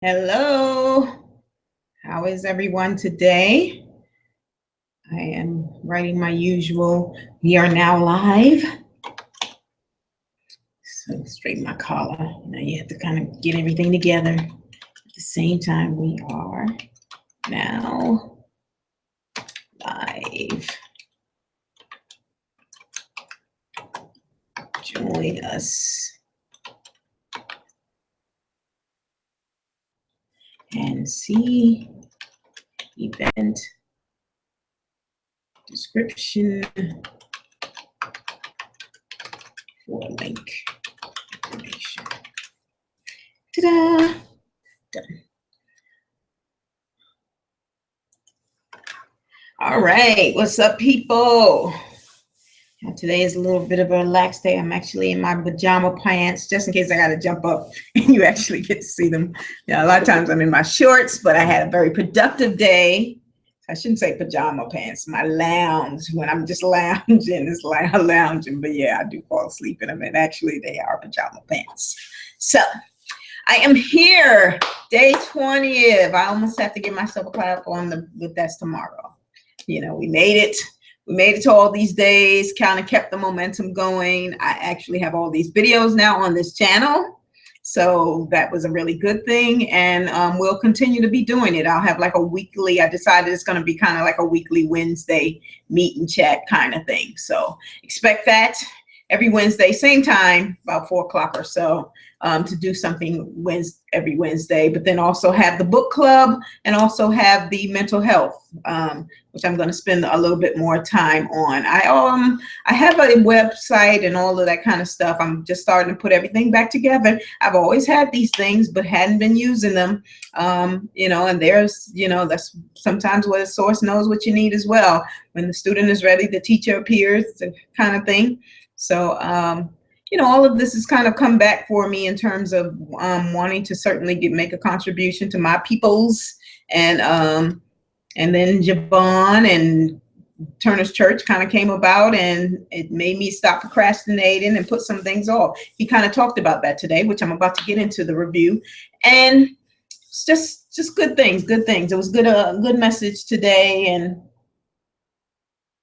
Hello, how is everyone today? I am writing my usual, we are now live. So straighten my collar. You have to kind of get everything together. At the same time, we are now live. Join us. And see event description for link information. Ta-da! Done. All right, what's up, people? Now, today is a little bit of a relaxed day. I'm actually in my pajama pants, just in case I got to jump up and you actually get to see them. A lot of times I'm in my shorts, but I had a very productive day. I shouldn't say pajama pants, my lounge, when I'm just lounging, it's like lounging, but yeah, I do fall asleep in them, and actually they are pajama pants. So I am here, day 20th. I almost have to give myself a clap on but that's tomorrow. We made it. We made it to all these days, kind of kept the momentum going. I actually have all these videos now on this channel. So that was a really good thing. And we'll continue to be doing it. I'll have like a weekly, I decided it's going to be kind of like a weekly Wednesday meet and chat kind of thing. So expect that every Wednesday, same time, about 4 o'clock or so, to do something every Wednesday, but then also have the book club and also have the mental health, which I'm going to spend a little bit more time on. I have a website and all of that kind of stuff. I'm just starting to put everything back together. I've always had these things, but hadn't been using them, and there's, that's sometimes where the source knows what you need as well. When the student is ready, the teacher appears, kind of thing. So, all of this has kind of come back for me in terms of wanting to certainly make a contribution to my peoples, and then Javon and Turner's Church kind of came about, and it made me stop procrastinating and put some things off. He kind of talked about that today, which I'm about to get into the review, and it's just good things. It was a good message today, and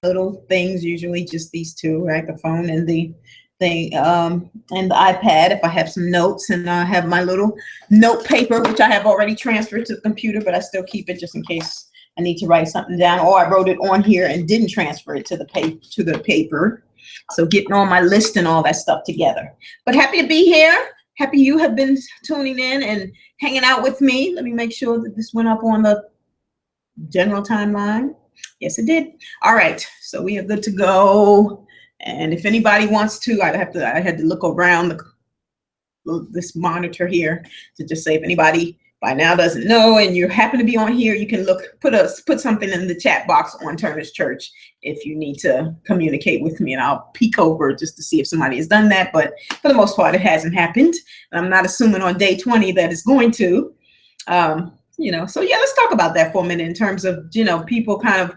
little things, usually just these two, right? The phone and the thing, and the iPad, if I have some notes, and I have my little note paper, which I have already transferred to the computer, but I still keep it just in case I need to write something down, or I wrote it on here and didn't transfer it to the paper. So getting all my list and all that stuff together. But happy to be here. Happy you have been tuning in and hanging out with me. Let me make sure that this went up on the general timeline. Yes, it did. All right, so we are good to go. And if anybody wants to, I had to look around this monitor here to just say if anybody by now doesn't know and you happen to be on here, you can put something in the chat box on Turner's Church if you need to communicate with me, and I'll peek over just to see if somebody has done that. But for the most part, it hasn't happened. And I'm not assuming on day 20 that it's going to. So yeah, let's talk about that for a minute in terms of, people kind of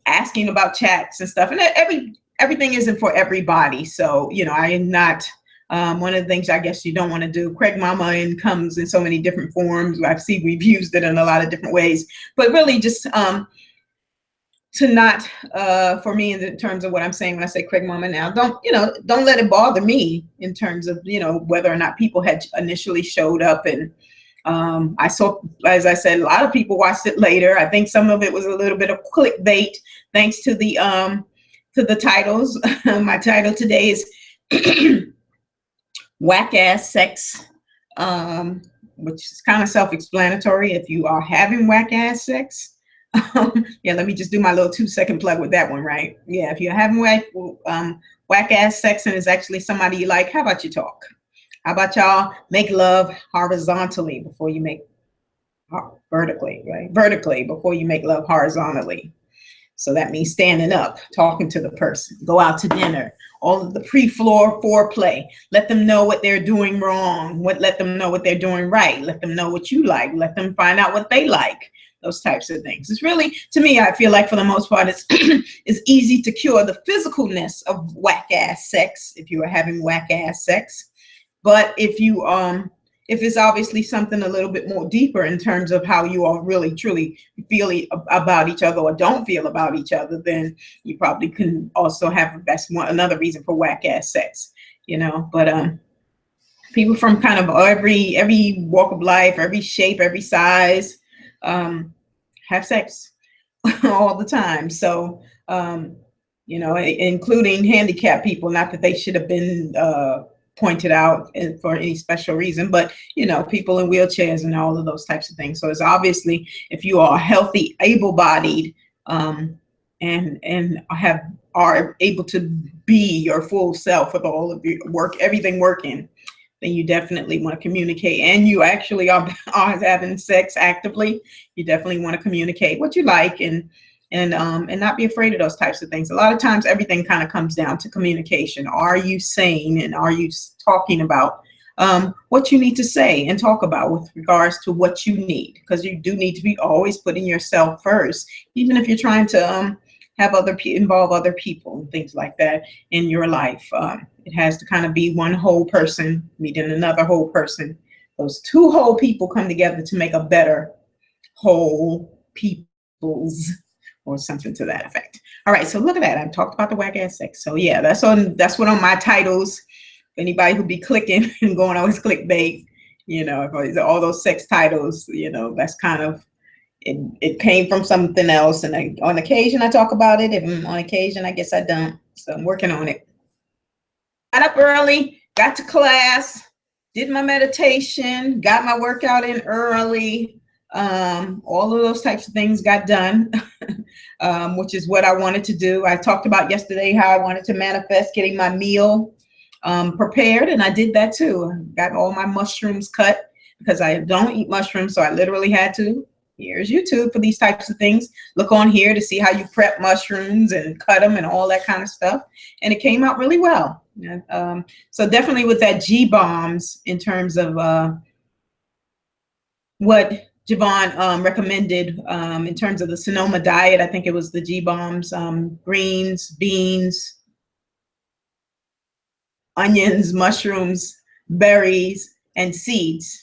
asking about chats and stuff, and everything isn't for everybody. So, I am not, one of the things I guess you don't want to do, Craig Mama comes in so many different forms. we've used it in a lot of different ways, but really just, to not, for me, in terms of what I'm saying when I say Craig Mama now, don't let it bother me in terms of, whether or not people had initially showed up. And I saw, as I said, a lot of people watched it later. I think some of it was a little bit of clickbait, thanks to the titles. My title today is Wack Ass Sex, which is kind of self-explanatory. If you are having whack ass sex, yeah, let me just do my little 2-second plug with that one, right? Yeah, if you're having whack ass sex and it's actually somebody you like, how about you talk? How about y'all make love horizontally before you make vertically, right? Vertically before you make love horizontally. So that means standing up, talking to the person, go out to dinner, all of the pre-floor foreplay. Let them know what they're doing wrong. Let them know what they're doing right. Let them know what you like. Let them find out what they like. Those types of things. It's really, to me, I feel like for the most part, it's easy to cure the physicalness of whack ass sex if you are having whack ass sex. But if you if it's obviously something a little bit more deeper in terms of how you all really truly feel about each other or don't feel about each other, then you probably can also have, that's one another reason for whack ass sex, you know. But people from kind of every walk of life, every shape, every size, have sex all the time. So you know, including handicapped people, not that they should have been pointed out for any special reason, but you know, people in wheelchairs and all of those types of things. So it's obviously, if you are healthy, able-bodied, and are able to be your full self with all of your work, everything working, then you definitely want to communicate, and you actually are having sex actively. You definitely want to communicate what you like, and not be afraid of those types of things. A lot of times everything kind of comes down to communication. Are you saying, and are you talking about what you need to say and talk about with regards to what you need? Because you do need to be always putting yourself first, even if you're trying to have involve other people and things like that in your life. It has to kind of be one whole person meeting another whole person. Those two whole people come together to make a better whole people's, or something to that effect. All right, so look at that. I've talked about the whack ass sex. So yeah, that's what on my titles. Anybody who be clicking and going always clickbait, you know, all those sex titles, you know, that's kind of, it came from something else. And on occasion I talk about it. If on occasion, I guess I don't. So I'm working on it. Got up early, got to class, did my meditation, got my workout in early. All of those types of things got done, which is what I wanted to do. I talked about yesterday how I wanted to manifest getting my meal prepared, and I did that too. I got all my mushrooms cut because I don't eat mushrooms, so I literally had to. Here's YouTube for these types of things. Look on here to see how you prep mushrooms and cut them and all that kind of stuff. And it came out really well. So definitely with that G-bombs, in terms of what Javon recommended in terms of the Sonoma diet. I think it was the G-bombs, greens, beans, onions, mushrooms, berries, and seeds.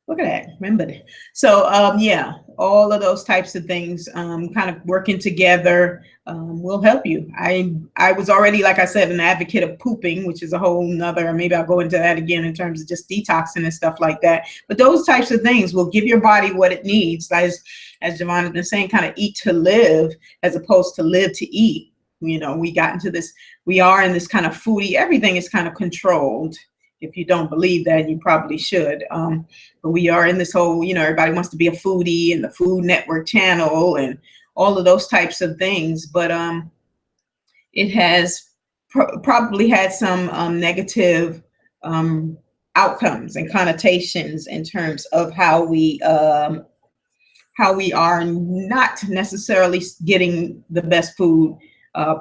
Look at that, remember that. So yeah, all of those types of things kind of working together will help you. I was already, like I said, an advocate of pooping, which is a whole nother, maybe I'll go into that again in terms of just detoxing and stuff like that. But those types of things will give your body what it needs. As Javon has been saying, kind of eat to live as opposed to live to eat. You know, we are in this kind of foodie, everything is kind of controlled. If you don't believe that, you probably should. But we are in this whole, you know, everybody wants to be a foodie, and the Food Network channel and all of those types of things. But it has probably had some negative outcomes and connotations in terms of how we are not necessarily getting the best food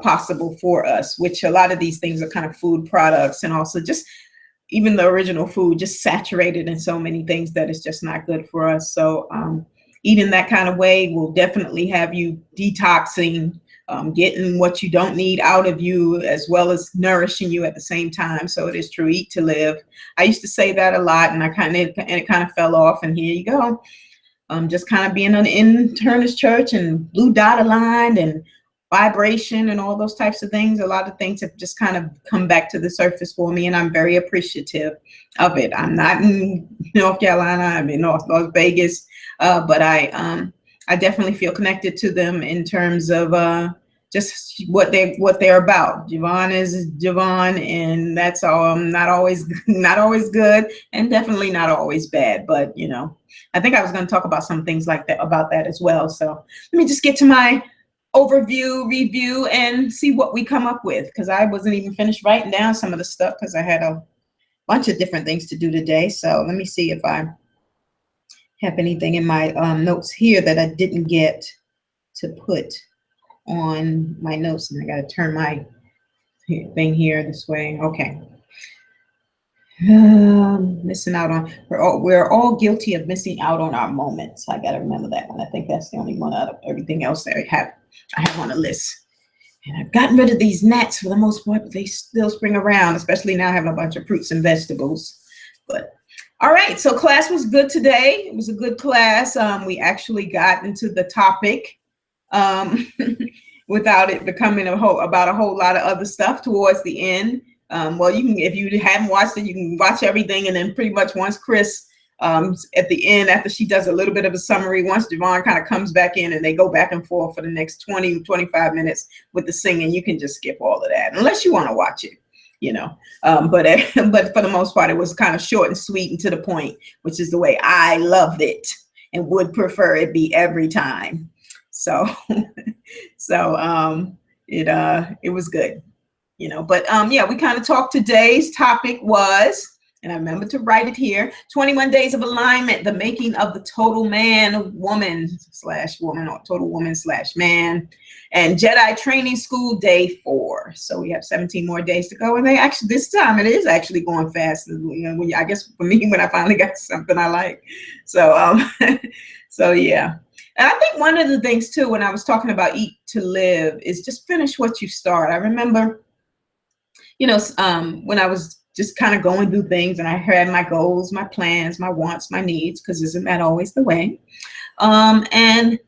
possible for us, which a lot of these things are kind of food products, and also just even the original food just saturated in so many things that it's just not good for us. So eating that kind of way will definitely have you detoxing, getting what you don't need out of you, as well as nourishing you at the same time. So it is true, eat to live. I used to say that a lot, and it kind of fell off, and here you go. Just kind of being on the internist church and blue dotted line and vibration and all those types of things. A lot of things have just kind of come back to the surface for me, and I'm very appreciative of it. I'm not in North Carolina, I'm in Las Vegas, but I definitely feel connected to them in terms of just what they're about. Javon is Javon, and that's all. Not always good, and definitely not always bad. But you know, I think I was going to talk about some things like that about that as well. So let me just get to my overview, review, and see what we come up with, because I wasn't even finished writing down some of the stuff because I had a bunch of different things to do today. So let me see if I have anything in my notes here that I didn't get to put on my notes, and I got to turn my thing here this way. Okay. Missing out on, we're all guilty of missing out on our moments. I got to remember that one. I think that's the only one out of everything else that I have on the list. And I've gotten rid of these gnats for the most part, but they still spring around, especially now having a bunch of fruits and vegetables. But All right, so class was good today. It was a good class. We actually got into the topic um, without it becoming about a whole lot of other stuff towards the end. Well, you can, if you haven't watched it, you can watch everything, and then pretty much once Chris at the end, after she does a little bit of a summary, once Javon kind of comes back in and they go back and forth for the next 20, 25 minutes with the singing, you can just skip all of that unless you want to watch it, you know. But for the most part, it was kind of short and sweet and to the point, which is the way I loved it and would prefer it be every time. So, it was good, you know. But yeah, we kind of talked. Today's topic was, and I remember to write it here, 21 Days of Alignment, the making of the total man, woman / woman, or total woman / man, and Jedi Training School Day 4. So we have 17 more days to go, and they actually, this time it is actually going fast. You know, I guess for me, when I finally got something I like. So so yeah. And I think one of the things too, when I was talking about eat to live, is just finish what you start. I remember, you know, when I was just kind of going through things and I had my goals, my plans, my wants, my needs, because isn't that always the way? And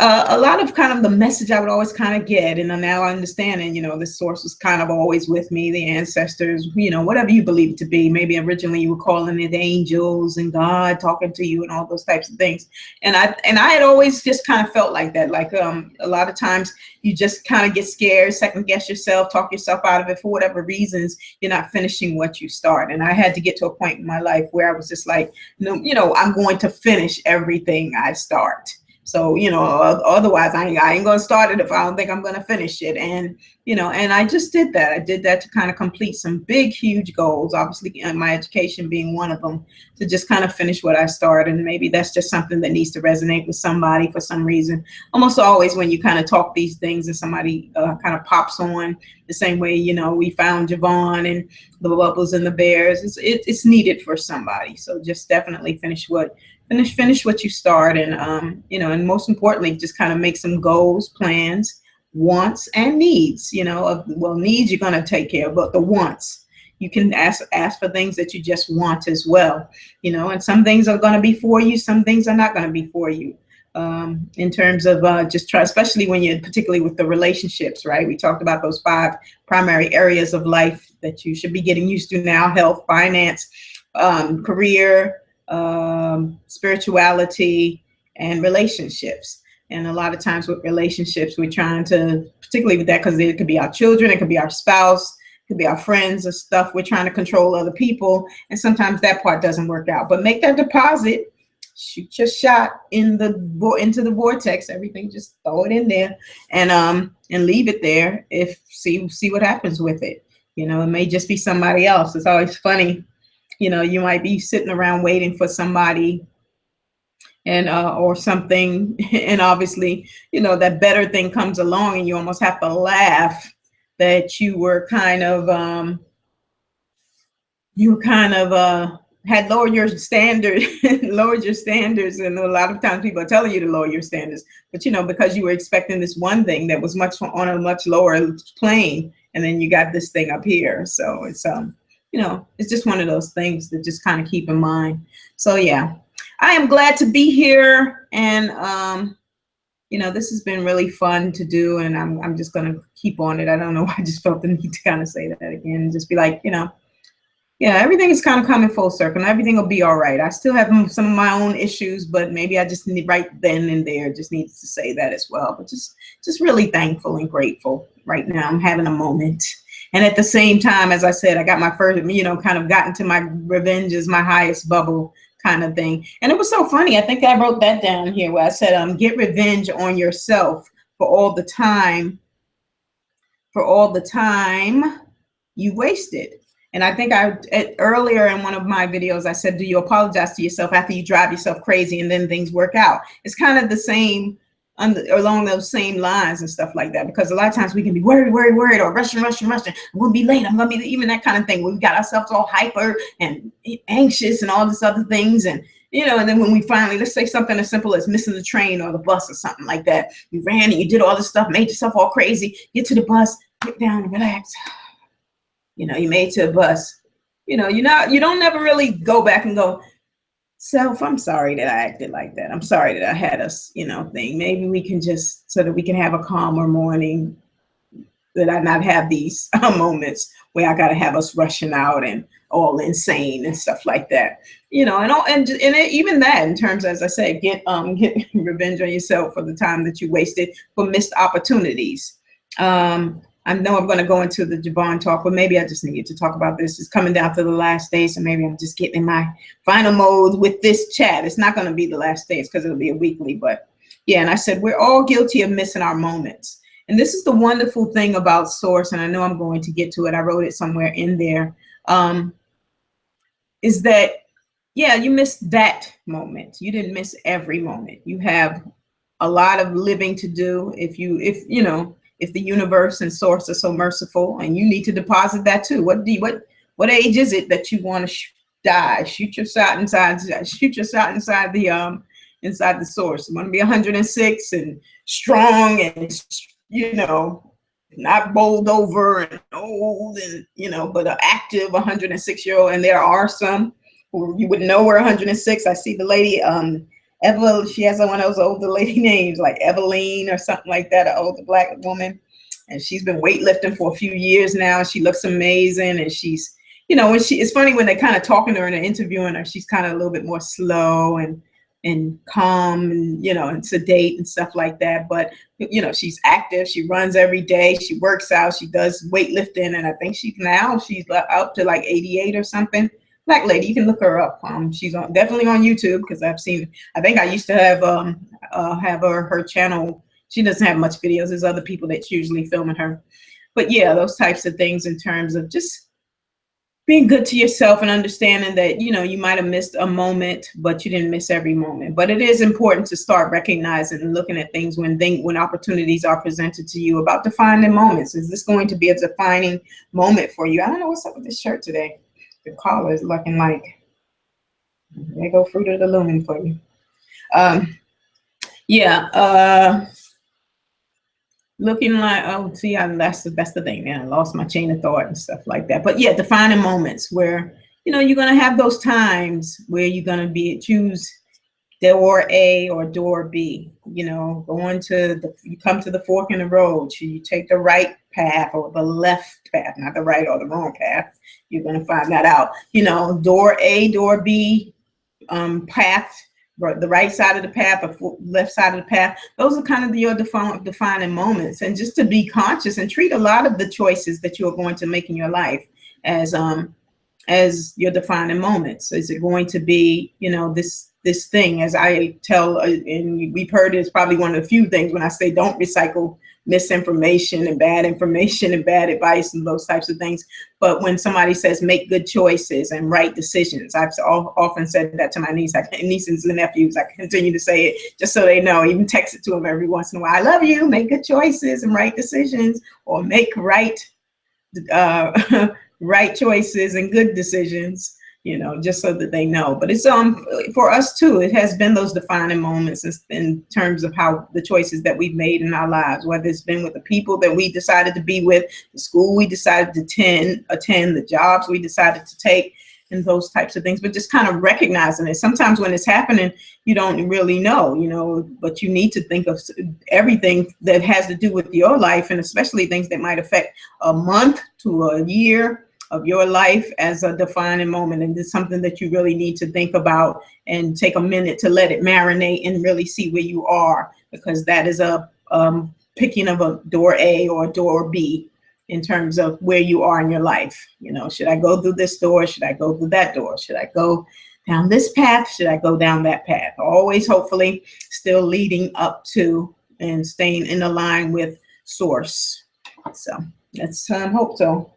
a lot of kind of the message I would always kind of get, and now I understand, and you know, the source was kind of always with me, the ancestors, you know, whatever you believe it to be. Maybe originally you were calling it angels and God talking to you and all those types of things. And I had always just kind of felt like that. Like a lot of times you just kind of get scared, second guess yourself, talk yourself out of it for whatever reasons. You're not finishing what you start. And I had to get to a point in my life where I was just like, no, you know, I'm going to finish everything I start. So, you know, otherwise I ain't going to start it if I don't think I'm going to finish it. And, you know, and I just did that. I did that to kind of complete some big, huge goals, obviously my education being one of them, to just kind of finish what I started. And maybe that's just something that needs to resonate with somebody for some reason. Almost always when you kind of talk these things and somebody kind of pops on the same way, you know, we found Javon and the Bubbles and the Bears. It's needed for somebody. So just definitely finish what you start, and you know, and most importantly, just kind of make some goals, plans, wants, and needs. You know, well, needs you're going to take care of, but the wants, you can ask for things that you just want as well. You know, and some things are going to be for you, some things are not going to be for you. In terms of just try, especially when you're particularly with the relationships, right? We talked about those 5 primary areas of life that you should be getting used to now: health, finance, career, spirituality, and relationships. And a lot of times with relationships, we're trying to, particularly with that, because it could be our children, it could be our spouse, it could be our friends and stuff. We're trying to control other people, and sometimes that part doesn't work out. But make that deposit, shoot your shot into the vortex. Everything, just throw it in there, and leave it there. See what happens with it. You know, it may just be somebody else. It's always funny. You know, you might be sitting around waiting for somebody and or something, and obviously, you know, that better thing comes along and you almost have to laugh that you were kind of had lowered your standard, lowered your standards. And a lot of times people are telling you to lower your standards, but you know, because you were expecting this one thing that was on a much lower plane, and then you got this thing up here. So it's you know, it's just one of those things that just kind of keep in mind. So yeah, I am glad to be here, and you know, this has been really fun to do, and I'm just gonna keep on it. I don't know why I just felt the need to kind of say that again, and just be like, you know, yeah, everything is kind of coming full circle, and everything will be all right. I still have some of my own issues, but maybe I just need right then and there just needs to say that as well. But just really thankful and grateful right now. I'm having a moment. And at the same time, as I said, I got my first, you know, kind of gotten to my revenge is my highest bubble kind of thing. And it was so funny. I think I wrote that down here where I said, get revenge on yourself for all the time you wasted. And I think earlier in one of my videos, I said, do you apologize to yourself after you drive yourself crazy and then things work out? It's kind of the same, along those same lines and stuff like that, because a lot of times we can be worried, or rushing. I'm going to be late. I'm going to be, even that kind of thing. We've got ourselves all hyper and anxious and all this other things. And, you know, and then when we finally, let's say something as simple as missing the train or the bus or something like that. You ran and you did all this stuff, made yourself all crazy, get to the bus, get down and relax. You know, you made it to a bus. you know, you don't never really go back and go, self, I'm sorry that I acted like that. I'm sorry that I had us, thing. Maybe we can just, so that we can have a calmer morning, that I not have these moments where I got to have us rushing out and all insane and stuff like that, even that in terms, as I said, get revenge on yourself for the time that you wasted for missed opportunities. I know I'm going to go into the Javon talk, but maybe I just need to talk about this. It's coming down to the last day, so maybe I'm just getting in my final mode with this chat. It's not going to be the last day, it's because it'll be a weekly, but yeah. And I said, we're all guilty of missing our moments. And this is the wonderful thing about Source, and I know I'm going to get to it. I wrote it somewhere in there. Is that, yeah, you missed that moment. You didn't miss every moment. You have a lot of living to do if the universe and Source are so merciful, and you need to deposit that too. What age is it that you want to die? Shoot your shot inside the Source. You want to be 106 and strong and not bowled over and old and but an active 106-year-old. And there are some who you would know we're 106. I see the lady Eva, she has one of those older lady names like Eveline or something like that, an older Black woman, and she's been weightlifting for a few years now. She looks amazing, and she's it's funny when they kind of talking to her and they're interviewing her, she's kind of a little bit more slow and calm and and sedate and stuff like that, but she's active. She runs every day, she works out, she does weightlifting, and I think she's up to like 88 or something. Black lady, you can look her up. She's definitely on YouTube, because I think I used to have her channel. She doesn't have much videos. There's other people that's usually filming her, but yeah, those types of things in terms of just being good to yourself and understanding that, you might have missed a moment, but you didn't miss every moment. But it is important to start recognizing and looking at things when opportunities are presented to you, about defining moments. Is this going to be a defining moment for you? I don't know what's up with this shirt today. The collar is looking like, there go Fruit of the Loom for you. Looking like, oh, see, that's the thing, man. I lost my chain of thought and stuff like that. But yeah, defining moments where, you're going to have those times where you're going to choose door A or door B, you come to the fork in the road. Should you take the right path or the left path, not the right or the wrong path? You're going to find that out, door A, door B, path, the right side of the path or left side of the path. Those are kind of your defining moments. And just to be conscious and treat a lot of the choices that you're going to make in your life as your defining moments. Is it going to be, this thing, as I tell, and we've heard, it's probably one of the few things when I say don't recycle misinformation and bad information and bad advice and those types of things. But when somebody says make good choices and right decisions, I've often said that to my nieces and nephews. I continue to say it just so they know, even text it to them every once in a while. I love you, make good choices and right decisions, or make right choices and good decisions, just so that they know. But it's for us too, it has been those defining moments in terms of how the choices that we've made in our lives, whether it's been with the people that we decided to be with, the school we decided to attend, the jobs we decided to take, and those types of things. But just kind of recognizing it. Sometimes when it's happening, you don't really know, but you need to think of everything that has to do with your life, and especially things that might affect a month to a year of your life as a defining moment. And it's something that you really need to think about and take a minute to let it marinate and really see where you are, because that is a picking of a door A or a door B in terms of where you are in your life. Should I go through this door? Should I go through that door? Should I go down this path? Should I go down that path? Always, hopefully, still leading up to and staying in the line with Source. So let's hope so.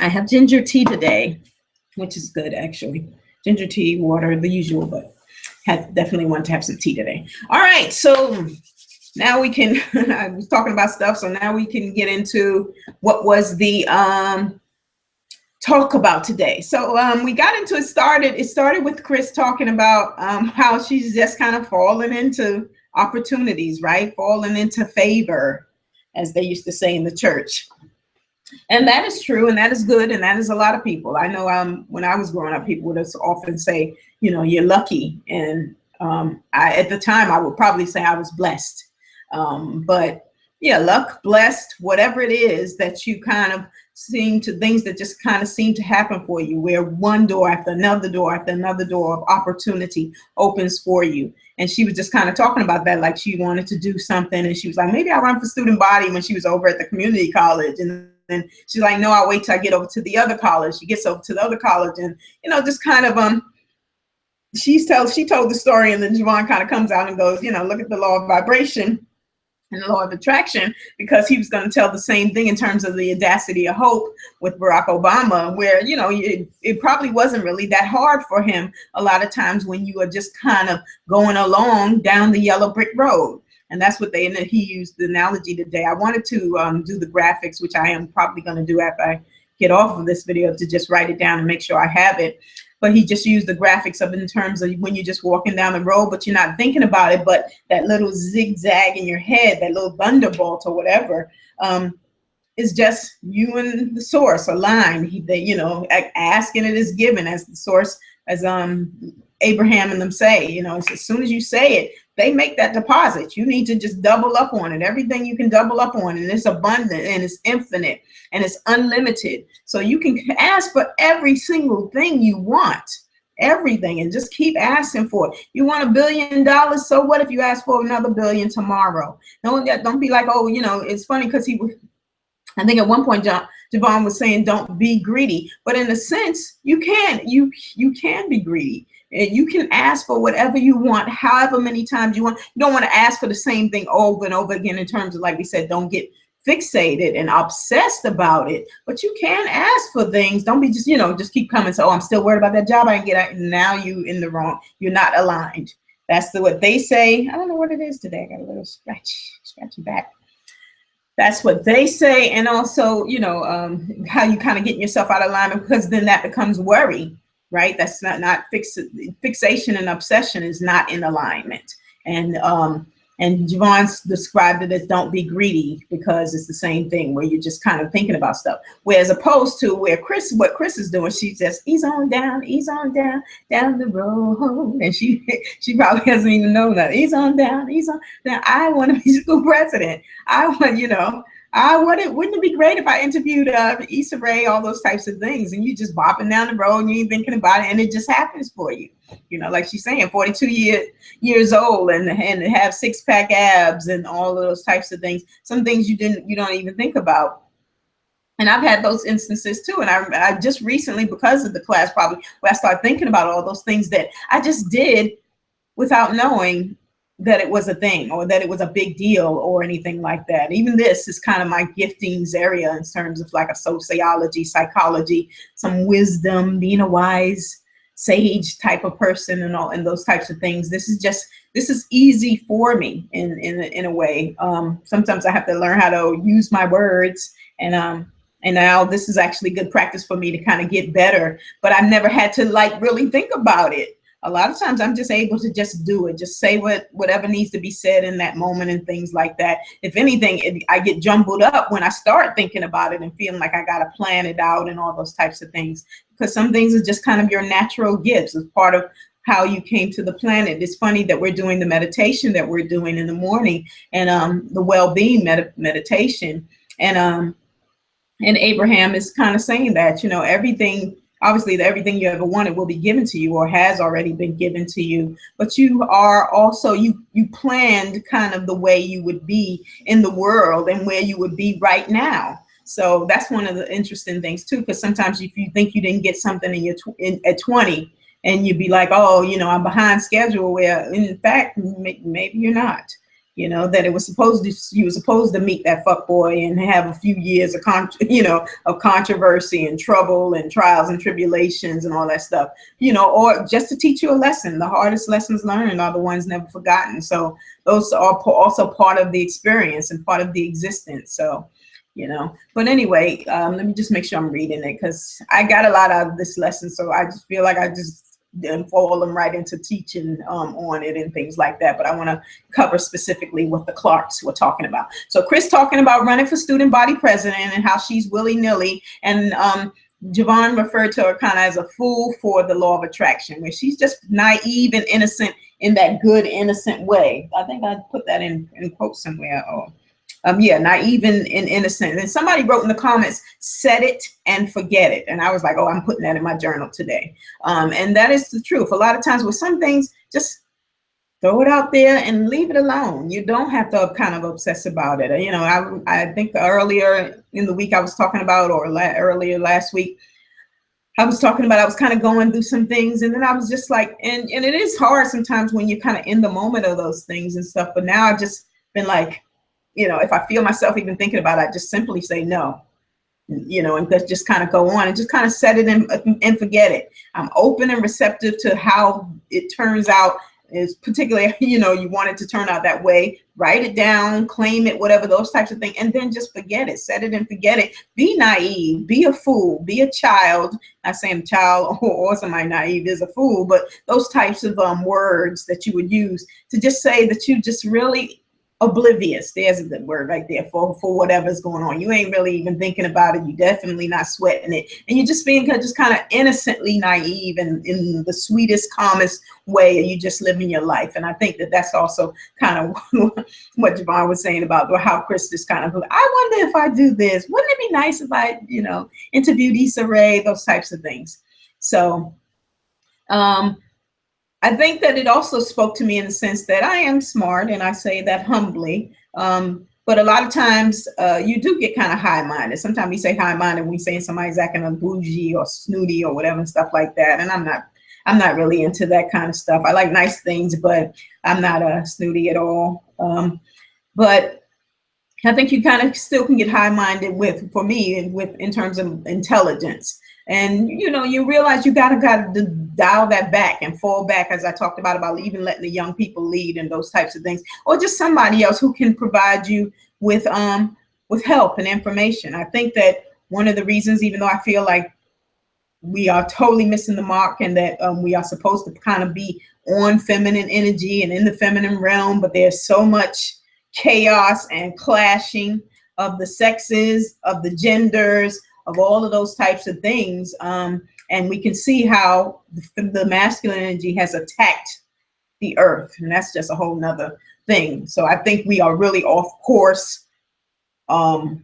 I have ginger tea today, which is good, actually. Ginger tea, water, the usual, but definitely want to have some tea today. All right, so now we can, I was talking about stuff, so now we can get into what was the talk about today. So we got into it started with Chris talking about how she's just kind of falling into opportunities, right? Falling into favor, as they used to say in the church. And that is true, and that is good, and that is a lot of people. I know when I was growing up, people would often say, you know, you're lucky. And at the time, I would probably say I was blessed. But yeah, luck, blessed, whatever it is that you kind of seem to, things that just kind of seem to happen for you, where one door after another door after another door of opportunity opens for you. And she was just kind of talking about that, like she wanted to do something, and she was like, maybe I'll run for student body when she was over at the community college. And she's like, no, I'll wait till I get over to the other college. She gets over to the other college, and you know, just kind of she told the story, and then Javon kind of comes out and goes, you know, look at the law of vibration and the law of attraction, because he was going to tell the same thing in terms of the audacity of hope with Barack Obama, where, you know, it probably wasn't really that hard for him a lot of times when you are just kind of going along down the yellow brick road. And that's what he used the analogy today. I wanted to do the graphics, which I am probably going to do after I get off of this video, to just write it down and make sure I have it. But he just used the graphics of, in terms of when you're just walking down the road, but you're not thinking about it, but that little zigzag in your head, that little thunderbolt or whatever, is just you and the source aligned. You know, ask and it is given, as the source, as Abraham and them say. You know, as soon as you say it, they make that deposit. You need to just double up on it. Everything you can double up on, and it's abundant and it's infinite and it's unlimited. So you can ask for every single thing you want, everything, and just keep asking for it. You want $1 billion? So what if you ask for another billion tomorrow? Don't be like, oh, you know, it's funny because I think at one point Javon was saying, don't be greedy. But in a sense, you can be greedy. You can ask for whatever you want, however many times you want. You don't want to ask for the same thing over and over again, in terms of, like we said, don't get fixated and obsessed about it. But you can ask for things. Don't be just, you know, just keep coming. So, oh, I'm still worried about that job I didn't get out. Now you in the wrong. You're not aligned. That's what they say. I don't know what it is today. I got a little scratchy back. That's what they say. And also, you know, how you kind of getting yourself out of alignment, because then that becomes worry. Right? That's not fixation and obsession is not in alignment. And Javon's described it as don't be greedy, because it's the same thing where you're just kind of thinking about stuff. Whereas opposed to what Chris is doing, she's just ease on down the road. And she probably doesn't even know that. Ease on down. I want to be school president. I want, you know, wouldn't it be great if I interviewed Issa Rae, all those types of things, and you just bopping down the road and you ain't thinking about it, and it just happens for you. You know, like she's saying, 42 years old and have six-pack abs and all of those types of things. Some things you don't even think about. And I've had those instances too. And I just recently, because of the class, probably, where I started thinking about all those things that I just did without knowing that it was a thing, or that it was a big deal, or anything like that. Even this is kind of my giftings area in terms of like a sociology, psychology, some wisdom, being a wise sage type of person, and those types of things. This is easy for me in a way. Sometimes I have to learn how to use my words, and now this is actually good practice for me to kind of get better. But I've never had to like really think about it. A lot of times I'm just able to just do it, just say whatever needs to be said in that moment and things like that. If anything, I get jumbled up when I start thinking about it and feeling like I got to plan it out and all those types of things, because some things are just kind of your natural gifts as part of how you came to the planet. It's funny that we're doing the meditation that we're doing in the morning, and the well-being meditation. And Abraham is kind of saying that, you know, everything you ever wanted will be given to you, or has already been given to you. But you are also, you planned kind of the way you would be in the world and where you would be right now. So that's one of the interesting things too, because sometimes if you think you didn't get something at 20, and you'd be like, oh, you know, I'm behind schedule, where in fact, maybe you're not. You know, that you were supposed to meet that fuck boy and have a few years of controversy and trouble and trials and tribulations and all that stuff, you know, or just to teach you a lesson. The hardest lessons learned are the ones never forgotten. So those are also part of the experience and part of the existence. So, you know, but anyway, let me just make sure I'm reading it, because I got a lot out of this lesson. So I just feel like I just and fall them right into teaching on it and things like that. But I want to cover specifically what the Clarks were talking about. So Chris talking about running for student body president and how she's willy-nilly, and Javon referred to her kind of as a fool for the law of attraction, where she's just naive and innocent in that good, innocent way. I think I put that in quotes somewhere. Yeah, naive and innocent. And somebody wrote in the comments, set it and forget it. And I was like, oh, I'm putting that in my journal today. And that is the truth. A lot of times with some things, just throw it out there and leave it alone. You don't have to kind of obsess about it. You know, I think earlier in the week I was talking about, or earlier last week, I was talking about, I was kind of going through some things, and then I was just like, and it is hard sometimes when you're kind of in the moment of those things and stuff. But now I've just been like, you know, if I feel myself even thinking about it, I just simply say no, you know, and just kind of go on and just kind of set it and forget it. I'm open and receptive to how it turns out, is particularly, you know, you want it to turn out that way. Write it down, claim it, whatever, those types of things, and then just forget it. Set it and forget it. Be naive, be a fool, be a child. Not saying child or somebody naive is a fool, but those types of words that you would use to just say that you just really oblivious. There's a good word right there for whatever's going on. You ain't really even thinking about it. You definitely not sweating it, and you're just being just kind of innocently naive and in the sweetest, calmest way. You just living your life. And I think that that's also kind of what Javon was saying about how Chris just kind of, I wonder if I do this, wouldn't it be nice if I, you know, interviewed Issa Rae, those types of things. So I think that it also spoke to me in the sense that I am smart, and I say that humbly. But a lot of times you do get kind of high-minded. Sometimes we say high-minded when we say somebody's acting a bougie or snooty or whatever and stuff like that. And I'm not really into that kind of stuff. I like nice things, but I'm not a snooty at all. But I think you kind of still can get high-minded for me, in terms of intelligence. And, you know, you realize you gotta dial that back and fall back, as I talked about even letting the young people lead and those types of things, or just somebody else who can provide you with help and information. I think that one of the reasons, even though I feel like we are totally missing the mark, and that we are supposed to kind of be on feminine energy and in the feminine realm, but there's so much chaos and clashing of the sexes, of the genders, of all of those types of things. And we can see how the masculine energy has attacked the earth. And that's just a whole nother thing. So I think we are really off course. I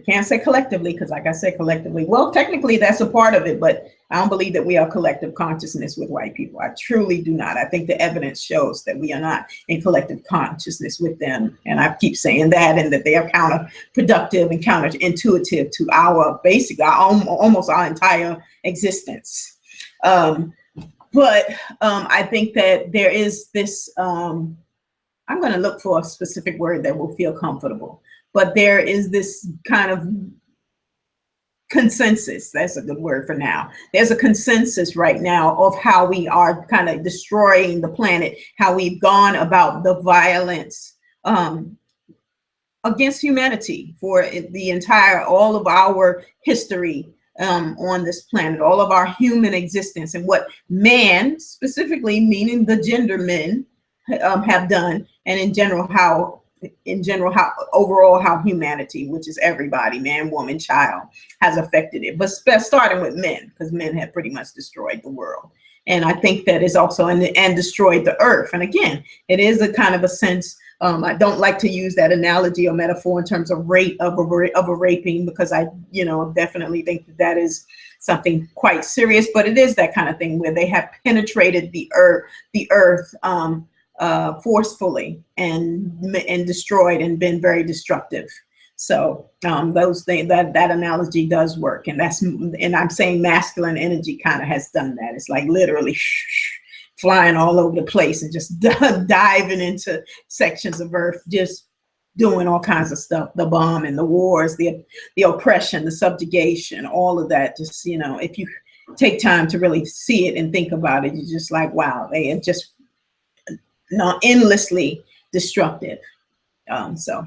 can't say collectively, because like I said, collectively, well, technically that's a part of it, but I don't believe that we are collective consciousness with white people. I truly do not. I think the evidence shows that we are not in collective consciousness with them. And I keep saying that, and that they are counterproductive and counterintuitive to almost our entire existence. But I think that there is this, I'm going to look for a specific word that will feel comfortable. But there is this kind of consensus. That's a good word for now. There's a consensus right now of how we are kind of destroying the planet, how we've gone about the violence against humanity for all of our history on this planet, all of our human existence, and what man, specifically meaning the gender men, have done, and in general how humanity, which is everybody, man, woman, child, has affected it. But starting with men, because men have pretty much destroyed the world. And I think that is also and destroyed the earth. And again, it is a kind of a sense. I don't like to use that analogy or metaphor in terms of a raping, because I, definitely think that is something quite serious. But it is that kind of thing where they have penetrated the earth forcefully and destroyed and been very destructive. So those things, that analogy does work, and I'm saying masculine energy kind of has done that. It's like literally flying all over the place and just diving into sections of earth, just doing all kinds of stuff, the bombing, the wars, the oppression, the subjugation, all of that. Just, if you take time to really see it and think about it, you're just like, wow, they are just endlessly destructive. So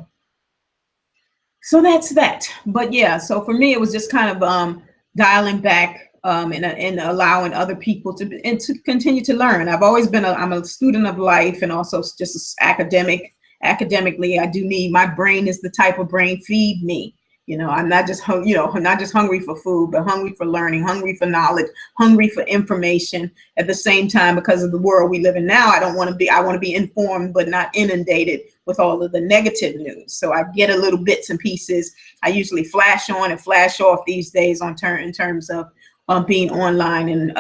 that's that. But yeah, so for me, it was just kind of dialing back and allowing other people to continue to learn. I've always been I'm a student of life, and also just academically, I do need, my brain is the type of brain, feed me. I'm not just I'm not just hungry for food, but hungry for learning, hungry for knowledge, hungry for information. At the same time, because of the world we live in now, I want to be informed, but not inundated with all of the negative news. So I get a little bits and pieces. I usually flash on and flash off these days in terms of being online,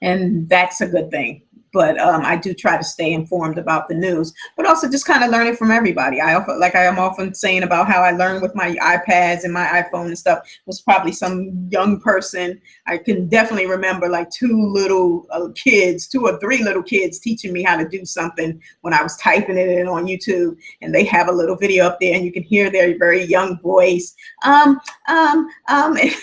and that's a good thing. But I do try to stay informed about the news, but also just kind of learning from everybody. I'm often saying about how I learned with my iPads and my iPhone and stuff, was probably some young person. I can definitely remember like two or three little kids teaching me how to do something when I was typing it in on YouTube, and they have a little video up there, and you can hear their very young voice. And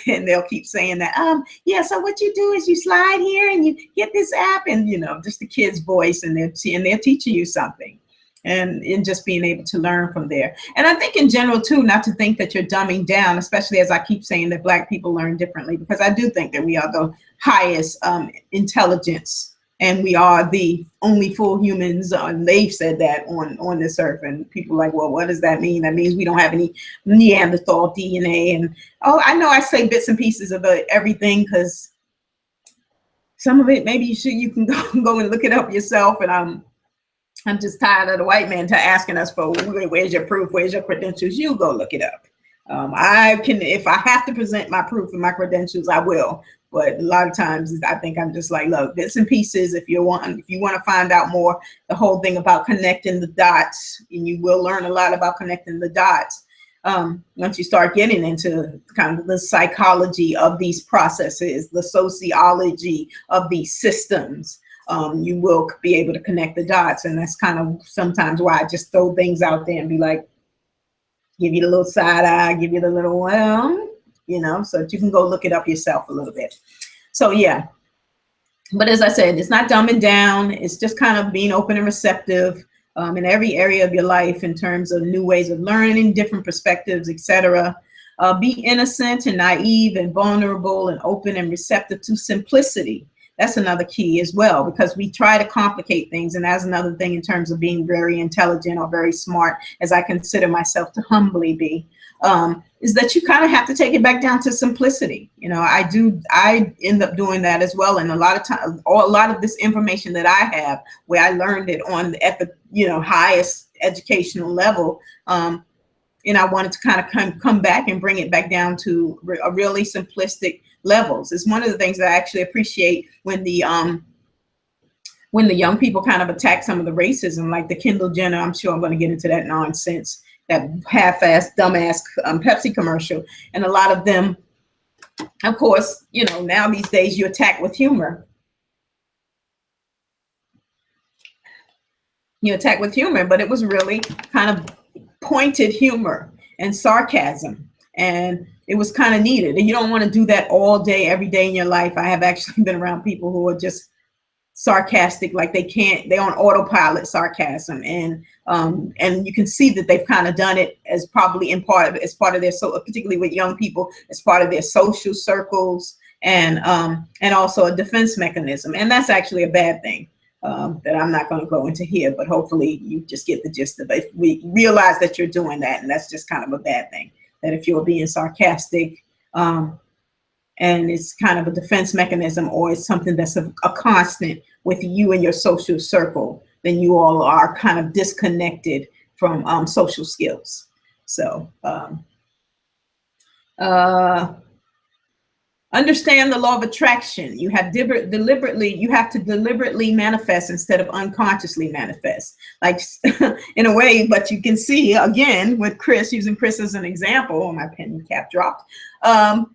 they'll keep saying that. Yeah. So what you do is you slide here and you get this app, and just the kid's voice, and they're teaching you something, and just being able to learn from there. And I think in general too, not to think that you're dumbing down, especially as I keep saying that Black people learn differently, because I do think that we are the highest intelligence, and we are the only full humans. They've said that on this earth, and people are like, well, what does that mean? That means we don't have any Neanderthal DNA. And I know I say bits and pieces of everything, because some of it maybe you can go and look it up yourself. And I'm just tired of the white man asking us for, where's your proof, where's your credentials? You go look it up. If I have to present my proof and my credentials, I will. But a lot of times I think I'm just like, look, bits and pieces. If you want to find out more, the whole thing about connecting the dots, and you will learn a lot about connecting the dots. Once you start getting into kind of the psychology of these processes, the sociology of these systems, you will be able to connect the dots. And that's kind of sometimes why I just throw things out there and be like, give you the little side eye, give you the little, so that you can go look it up yourself a little bit. So yeah, but as I said, it's not dumbing down. It's just kind of being open and receptive in every area of your life, in terms of new ways of learning, different perspectives, etc. Be innocent and naive and vulnerable and open and receptive to simplicity. That's another key as well, because we try to complicate things. And that's another thing in terms of being very intelligent or very smart, as I consider myself to humbly be, is that you kind of have to take it back down to simplicity. I end up doing that as well. And a lot of times, a lot of this information that I have, where I learned it at the highest educational level, and I wanted to kind of come back and bring it back down to a really simplistic levels. It's one of the things that I actually appreciate when the young people kind of attack some of the racism, like the Kendall Jenner. I'm sure I'm going to get into that nonsense, that half-assed, dumbass Pepsi commercial. And a lot of them, of course, now these days you attack with humor. You attack with humor, but it was really kind of pointed humor and sarcasm. And it was kind of needed. And you don't want to do that all day, every day in your life. I have actually been around people who are just sarcastic, like they're on autopilot sarcasm. And you can see that they've kind of done it as probably as part of their, particularly with young people, as part of their social circles, and also a defense mechanism. And that's actually a bad thing. That I'm not going to go into here, but hopefully you just get the gist of it. We realize that you're doing that, and that's just kind of a bad thing. That if you're being sarcastic, and it's kind of a defense mechanism, or it's something that's a constant with you and your social circle, then you all are kind of disconnected from social skills. So understand the law of attraction. You have to deliberately manifest instead of unconsciously manifest, like in a way. But you can see again with Chris, using Chris as an example, my pen cap dropped.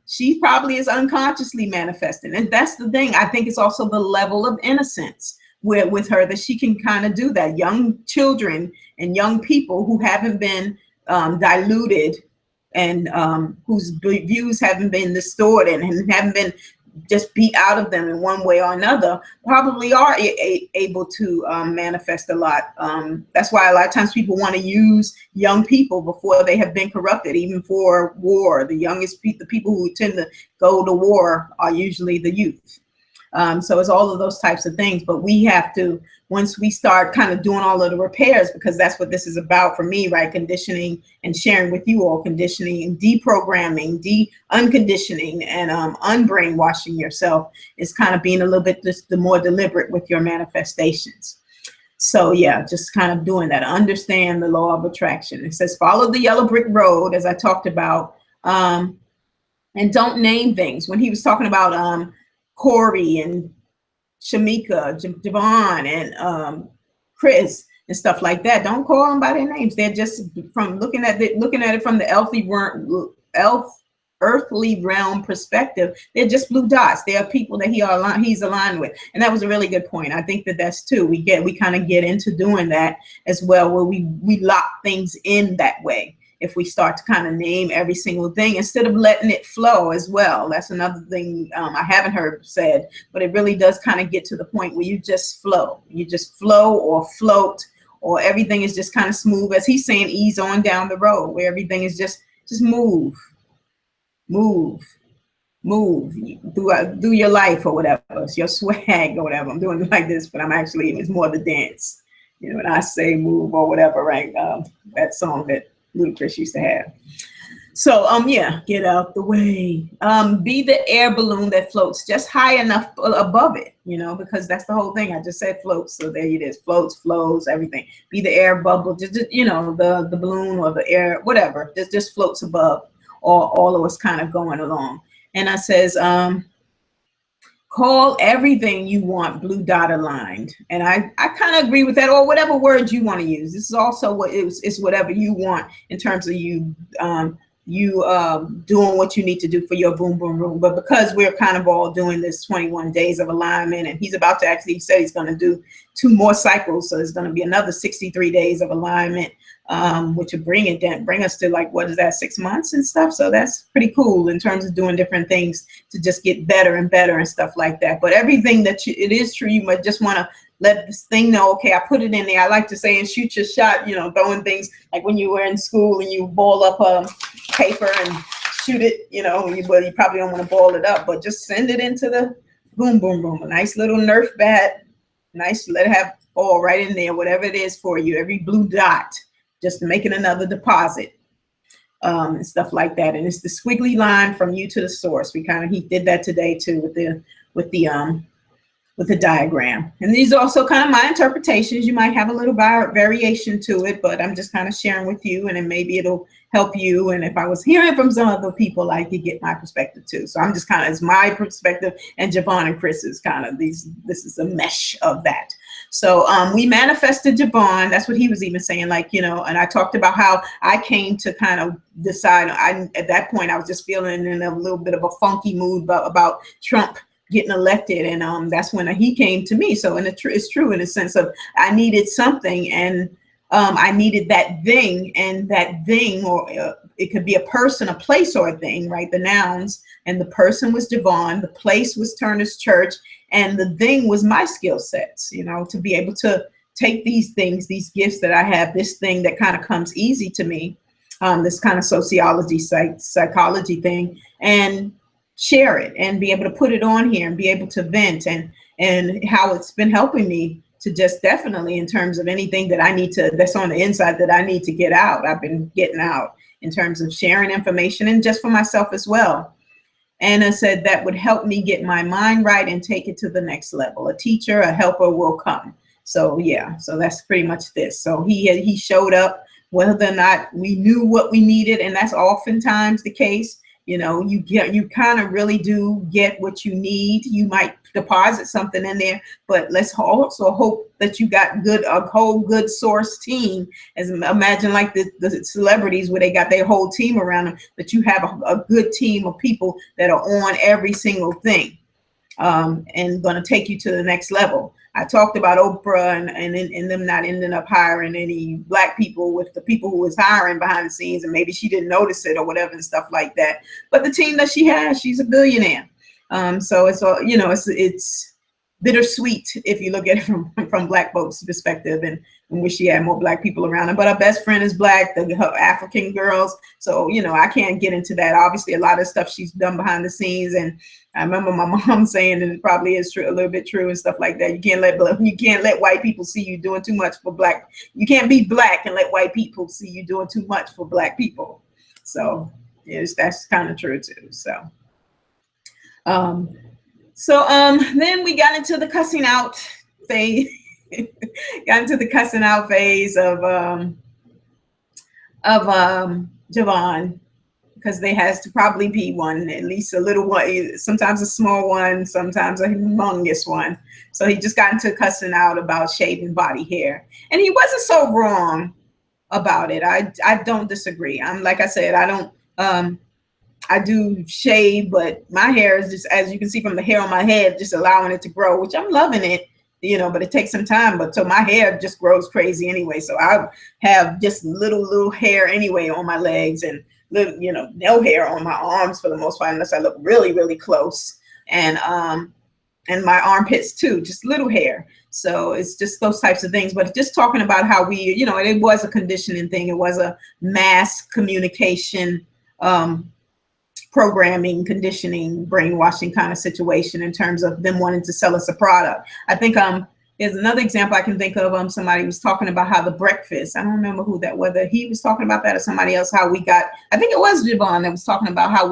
She probably is unconsciously manifesting, and that's the thing. I think it's also the level of innocence with her, that she can kind of do that. Young children and young people who haven't been diluted, and whose views haven't been distorted and haven't been just beat out of them in one way or another, probably are able to manifest a lot. That's why a lot of times people want to use young people before they have been corrupted, even for war. The youngest the people who tend to go to war are usually the youth. So it's all of those types of things. But we have to, once we start kind of doing all of the repairs, because that's what this is about for me, right? Conditioning and sharing with you all, conditioning, deprogramming, unconditioning, and unbrainwashing yourself is kind of being a little bit just the more deliberate with your manifestations. So yeah, just kind of doing that. Understand the law of attraction. It says, follow the yellow brick road, as I talked about, and don't name things. When he was talking about Corey and Shamika, Javon, and Chris and stuff like that, don't call them by their names. They're just, from looking at it from the earthly realm perspective, they're just blue dots. They are people that he's aligned with, and that was a really good point. I think that's too. We kind of get into doing that as well, where we lock things in that way. If we start to kind of name every single thing instead of letting it flow as well. That's another thing I haven't heard said, but it really does kind of get to the point where you just flow. You just flow or float, or everything is just kind of smooth. As he's saying, ease on down the road, where everything is just move through your life or whatever. It's your swag or whatever. I'm doing it like this, but it's more the dance. You know, when I say move or whatever, right? That song that Ludacris used to have. So yeah, get out the way. Be the air balloon that floats just high enough above it, you know, because that's the whole thing. I just said floats, so there it is. Floats, flows, everything. Be the air bubble, just you know, the balloon or the air, whatever, just floats above all of us kind of going along. And I says, call everything you want blue dot aligned. And I kind of agree with that, or whatever words you want to use. This is also it's whatever you want in terms of you doing what you need to do for your boom boom room. But because we're kind of all doing this 21 days of alignment, and he's about to actually, he said he's going to do 2 more cycles, so it's going to be another 63 days of alignment, which would bring us to, like, what is that, 6 months and stuff. So that's pretty cool in terms of doing different things to just get better and better and stuff like that. But everything that it is true, you might just want to let this thing know, okay, I put it in there. I like to say, and shoot your shot, you know, throwing things like when you were in school and you ball up paper and shoot it, you know, but you probably don't want to ball it up, but just send it into the boom boom boom. A nice little Nerf bat, nice, let it have all right in there, whatever it is for you, every blue dot, just making another deposit, and stuff like that. And it's the squiggly line from you to the source. He did that today too with the diagram. And these are also kind of my interpretations. You might have a little variation to it, but I'm just kind of sharing with you, and then maybe it'll help you. And if I was hearing from some other people, I could get my perspective too. So I'm just kind of, it's my perspective, and Javon and Chris is kind of this is a mesh of that. So we manifested Javon. That's what he was even saying, like, you know, and I talked about how I came to kind of decide. At that point, I was just feeling in a little bit of a funky mood about Trump getting elected, and that's when he came to me. So it's true in the sense of I needed something, and I needed that thing, and that thing, or it could be a person, a place, or a thing, right? The nouns, and the person was Javon, the place was Turner's Church, and the thing was my skill sets, you know, to be able to take these things, these gifts that I have, this thing that kind of comes easy to me, this kind of sociology, psychology thing, and share it and be able to put it on here and be able to vent, and how it's been helping me to just definitely in terms of anything that I need to, that's on the inside that I need to get out. I've been getting out in terms of sharing information, and just for myself as well. And I said that would help me get my mind right and take it to the next level. A teacher, a helper will come. So yeah, so that's pretty much this. So he showed up, whether or not we knew what we needed, and that's oftentimes the case. You know, you kind of really do get what you need. You might deposit something in there, but let's also hope that you got a whole good source team. As imagine like the celebrities where they got their whole team around them, but you have a good team of people that are on every single thing, and going to take you to the next level. I talked about Oprah and them not ending up hiring any black people with the people who was hiring behind the scenes, and maybe she didn't notice it or whatever and stuff like that. But the team that she has, she's a billionaire. So it's all, you know, it's bittersweet if you look at it from Black folks' perspective, and wish she had more Black people around her. But her best friend is Black, her African girls. So, you know, I can't get into that. Obviously, a lot of stuff she's done behind the scenes, and I remember my mom saying, and it probably is true, a little bit true and stuff like that. You can't let white people see you doing too much for Black. You can't be Black and let white people see you doing too much for Black people. So yes, that's kind of true too. So. Then we got into the cussing out phase. Got into the cussing out phase of Javon, because there has to probably be one, at least a little one, sometimes a small one, sometimes a humongous one. So he just got into cussing out about shaving body hair, and he wasn't so wrong about it. I don't disagree. Like I said, I do shave, but my hair is just, as you can see from the hair on my head, just allowing it to grow, which I'm loving it, you know, but it takes some time. But so my hair just grows crazy anyway. So I have just little hair anyway on my legs, and little, you know, no hair on my arms for the most part, unless I look really close. And my armpits too, just little hair. So it's just those types of things. But just talking about how we, you know, it was a conditioning thing. It was a mass communication, programming, conditioning, brainwashing kind of situation in terms of them wanting to sell us a product. I think there's another example I can think of. Somebody was talking about how the breakfast, I don't remember who that, whether he was talking about that or somebody else, how we got, I think it was Javon that was talking about how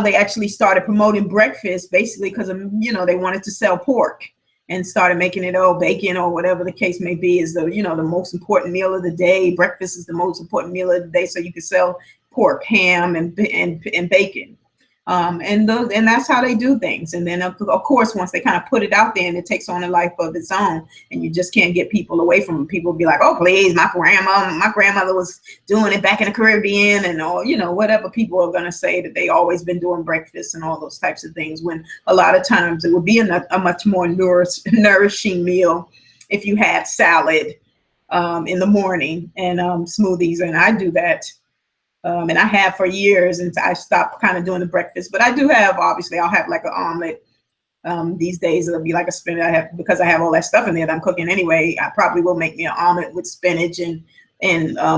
they actually started promoting breakfast basically because of, you know, they wanted to sell pork and started making it, bacon or whatever the case may be, is the, you know, the most important meal of the day. Breakfast is the most important meal of the day, so you can sell pork, ham, and bacon, and that's how they do things. And then of course, once they kind of put it out there, and it takes on a life of its own, and you just can't get people away from it. People be like, oh please, my grandmother was doing it back in the Caribbean, and all, you know, whatever people are gonna say, that they always been doing breakfast and all those types of things, when a lot of times it would be a much more nourishing meal if you had salad in the morning and smoothies. And I do that. And I have for years, and I stopped kind of doing the breakfast. But I do have, obviously, I'll have like an omelet. These days it'll be like a spinach. Because I have all that stuff in there that I'm cooking anyway. I probably will make me an omelet with spinach and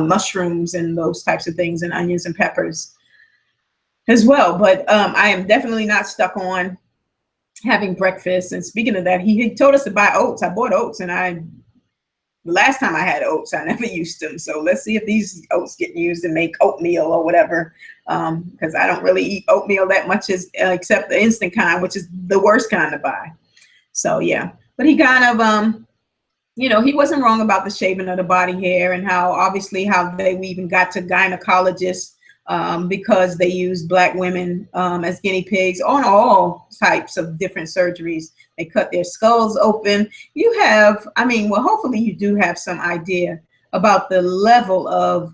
mushrooms and those types of things, and onions and peppers as well. But I am definitely not stuck on having breakfast. And speaking of that, he told us to buy oats. I bought oats, and the last time I had oats, I never used them. So let's see if these oats get used to make oatmeal or whatever. Because I don't really eat oatmeal that much, except the instant kind, which is the worst kind to buy. So yeah, but he kind of, you know, he wasn't wrong about the shaving of the body hair, and how we even got to gynecologists because they used Black women as guinea pigs on all types of different surgeries. They cut their skulls open. You have, hopefully you do have some idea about the level of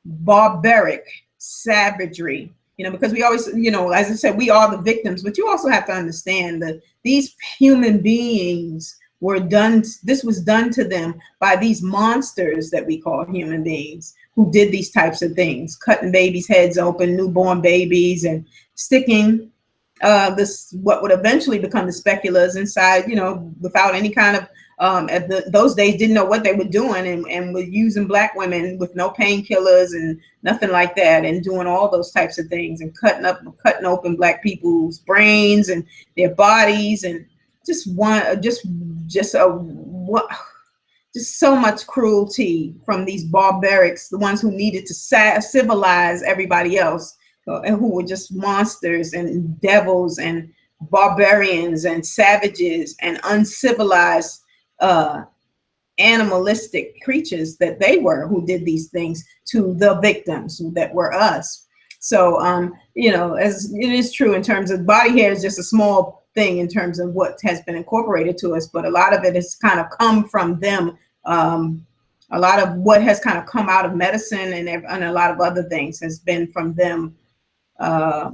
barbaric savagery, you know, because we always, you know, as I said, we are the victims, but you also have to understand that these human beings this was done to them by these monsters that we call human beings, who did these types of things, cutting babies' heads open, newborn babies, and sticking what would eventually become the speculas inside, you know, without any kind of, those days didn't know what they were doing, and were using Black women with no painkillers and nothing like that, and doing all those types of things, and cutting open Black people's brains and their bodies, and just so much cruelty from these barbarics, the ones who needed to civilize everybody else, and who were just monsters and devils and barbarians and savages and uncivilized animalistic creatures that they were, who did these things to the victims that were us. So you know, as it is true in terms of body hair is just a small thing in terms of what has been incorporated to us, but a lot of it has kind of come from them. A lot of what has kind of come out of medicine and a lot of other things has been from them. A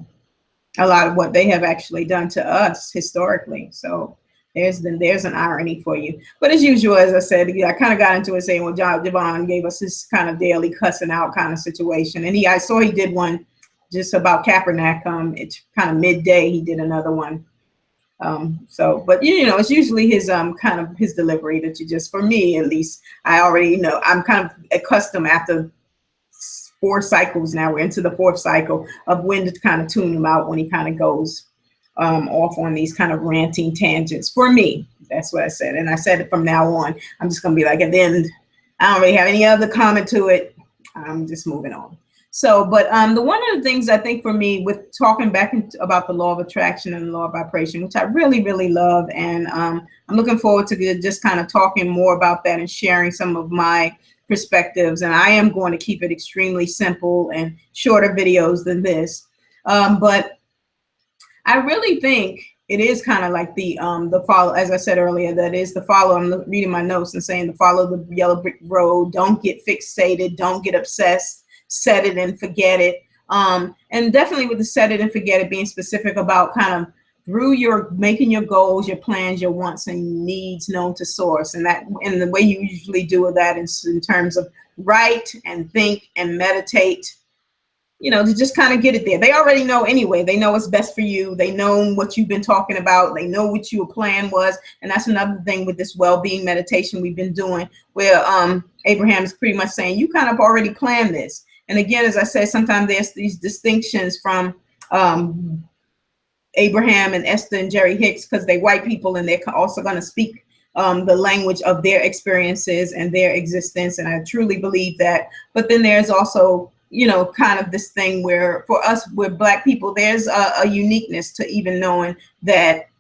lot of what they have actually done to us historically. So there's an irony for you. But as usual, as I said, I kind of got into it saying, well, Javon gave us this kind of daily cussing out kind of situation. And I saw he did one just about Kaepernick. It's kind of midday. He did another one. But it's usually his kind of his delivery that you just, for me at least, I already know. I'm kind of accustomed after 4 cycles now. We're into the 4th cycle of when to kind of tune him out when he kind of goes off on these kind of ranting tangents. For me, that's what I said, and I said it from now on. I'm just gonna be like, at the end, I don't really have any other comment to it. I'm just moving on. So, but the one of the things I think for me with talking back about the law of attraction and the law of vibration, which I really, really love, and I'm looking forward to just kind of talking more about that and sharing some of my perspectives. And I am going to keep it extremely simple and shorter videos than this. But I really think it is kind of like the follow, as I said earlier, that is the follow. I'm reading my notes and saying to follow the yellow brick road. Don't get fixated. Don't get obsessed. Set it and forget it. And definitely with the set it and forget it, being specific about kind of through your making your goals, your plans, your wants and needs known to source. And the way you usually do that is in terms of write and think and meditate, to just kind of get it there. They already know anyway. They know what's best for you. They know what you've been talking about. They know what your plan was. And that's another thing with this well-being meditation we've been doing, where Abraham is pretty much saying, you kind of already planned this. And again, as I said, sometimes there's these distinctions from Abraham and Esther and Jerry Hicks, because they're white people and they're also going to speak the language of their experiences and their existence. And I truly believe that. But then there's also, kind of this thing where for us, we're Black people, there's a uniqueness to even knowing that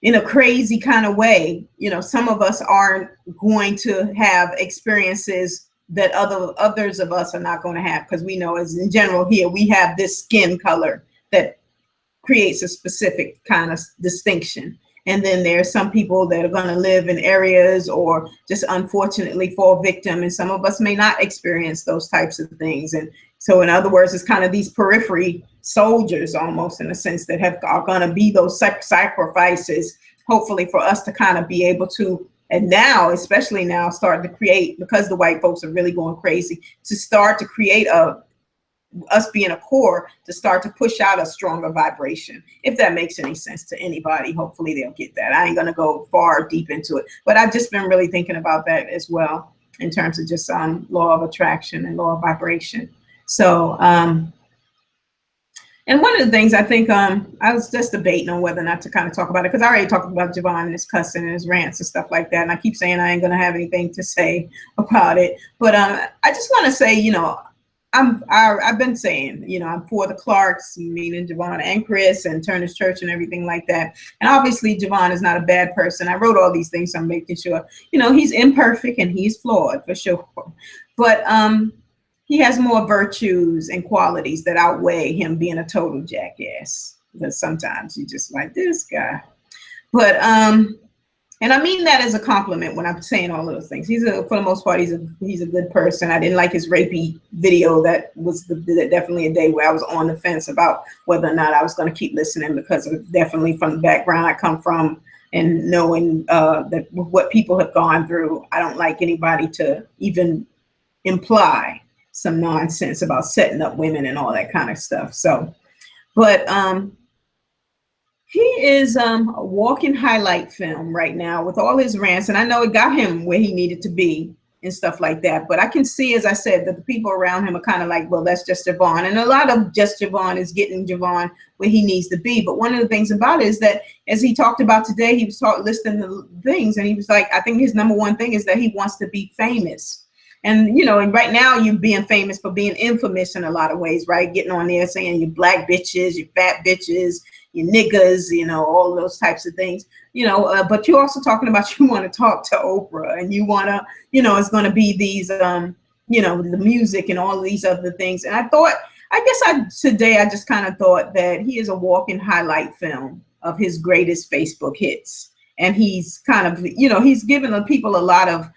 in a crazy kind of way, some of us aren't going to have experiences that others of us are not going to have, because we know, as in general here, we have this skin color that creates a specific kind of distinction. And then there's some people that are going to live in areas or just unfortunately fall victim, and some of us may not experience those types of things. And so in other words, it's kind of these periphery soldiers almost, in a sense, that are going to be those sacrifices, hopefully, for us to kind of be able to, and now, especially now, start to create, because the white folks are really going crazy, to start to create us being a core, to start to push out a stronger vibration. If that makes any sense to anybody, hopefully they'll get that. I ain't gonna go far deep into it, but I've just been really thinking about that as well, in terms of just law of attraction and law of vibration. So, and one of the things I think, I was just debating on whether or not to kind of talk about it, because I already talked about Javon and his cussing and his rants and stuff like that. And I keep saying I ain't going to have anything to say about it. But I just want to say, I've been saying, I'm for the Clarks, meaning Javon and Chris and Turner's Church and everything like that. And obviously Javon is not a bad person. I wrote all these things, so I'm making sure, he's imperfect and he's flawed for sure. But he has more virtues and qualities that outweigh him being a total jackass. Because sometimes you just like this guy. But and I mean that as a compliment when I'm saying all those things. For the most part, he's a good person. I didn't like his rapey video. That was definitely a day where I was on the fence about whether or not I was going to keep listening, because of definitely from the background I come from and knowing that what people have gone through. I don't like anybody to even imply some nonsense about setting up women and all that kind of stuff. So, but he is a walking highlight film right now with all his rants. And I know it got him where he needed to be and stuff like that. But I can see, as I said, that the people around him are kind of like, well, that's just Javon. And a lot of just Javon is getting Javon where he needs to be. But one of the things about it is that, as he talked about today, he was listing the things. And he was like, I think his number one thing is that he wants to be famous. And, and right now you're being famous for being infamous in a lot of ways, right? Getting on there saying you Black bitches, you fat bitches, you niggas, all those types of things, but you're also talking about you want to talk to Oprah, and you want to, it's going to be these, the music and all these other things. And today I just kind of thought that he is a walking highlight film of his greatest Facebook hits. And he's kind of, he's given the people a lot of